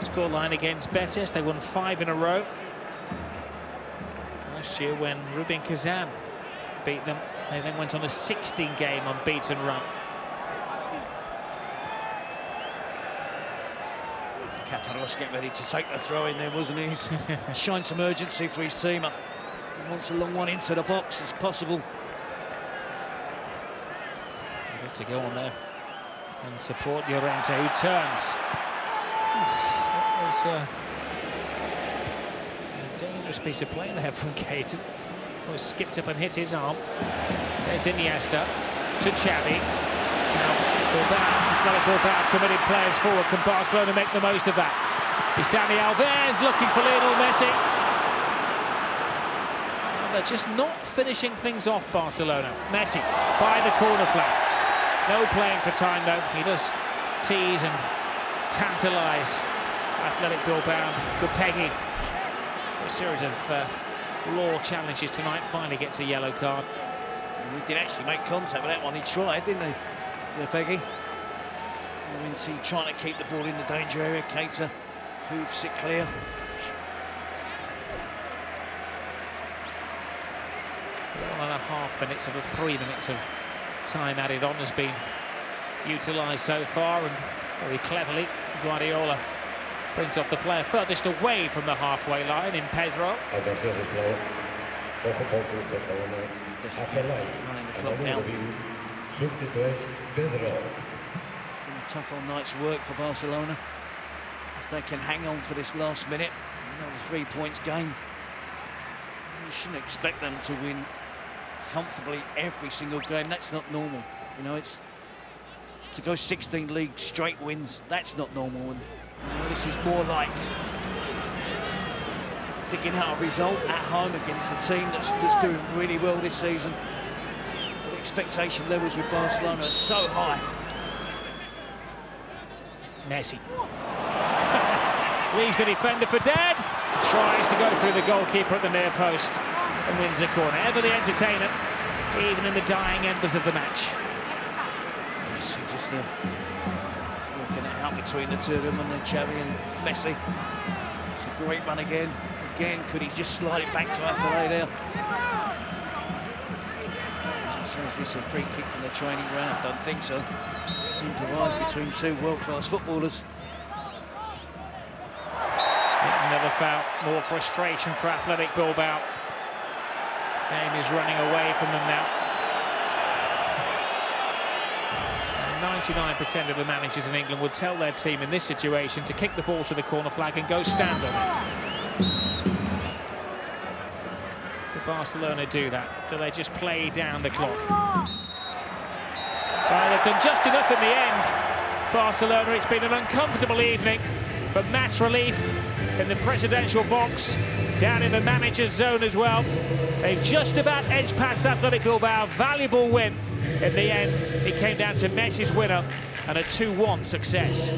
scoreline against Betis. They won 5 in a row. Last year when Rubin Kazan beat them, they then went on a 16-game unbeaten run. Catalos getting ready to take the throw in there, wasn't he? He's showing some urgency for his team. He wants a long one into the box as possible. He'll have to go on there and support Llorente, who turns. That was a dangerous piece of play there from Caton. Oh, skipped up and hit his arm. There's Iniesta to Xavi. Now Bilbao committed players forward. Can Barcelona make the most of that? It's Dani Alves looking for Lionel Messi. Well, they're just not finishing things off, Barcelona. Messi by the corner flag. No playing for time though. He does tease and tantalise Athletic Bilbao. Gupegui, a series of raw challenges tonight, finally gets a yellow card. He did actually make contact with that one. He tried, didn't he? Gupegui. He trying to keep the ball in the danger area. Keita hoops it clear. 1.5 minutes of the 3 minutes of time added on has been utilised so far, and very cleverly Guardiola brings off the player furthest away from the halfway line in Pedro. Running the clock down. Been a tough all night's work for Barcelona. If they can hang on for this last minute, another 3 points gained. You shouldn't expect them to win comfortably every single game. That's not normal. You know, it's to go 16 league straight wins. That's not normal. And you know, this is more like digging out a result at home against a team that's doing really well this season. The expectation levels with Barcelona are so high. Messi leaves the defender for dead. Tries to go through the goalkeeper at the near post and wins a corner. Ever the entertainer, even in the dying embers of the match. Just working it out between the two of them, and then Xavi and Messi. It's a great run again. Could he just slide it back to Athletic there? So is this a free kick from the training ground? Don't think so. Improvised between two world-class footballers. Another foul, more frustration for Athletic Bilbao. Game is running away from them now. 99% of the managers in England would tell their team in this situation to kick the ball to the corner flag and go stand on it. Did Barcelona do that? Do they just play down the clock? Well, they've done just enough in the end. Barcelona, it's been an uncomfortable evening, but match relief in the presidential box, down in the manager's zone as well. They've just about edged past Athletic Bilbao. Valuable win. In the end, it came down to Messi's winner and a 2-1 success.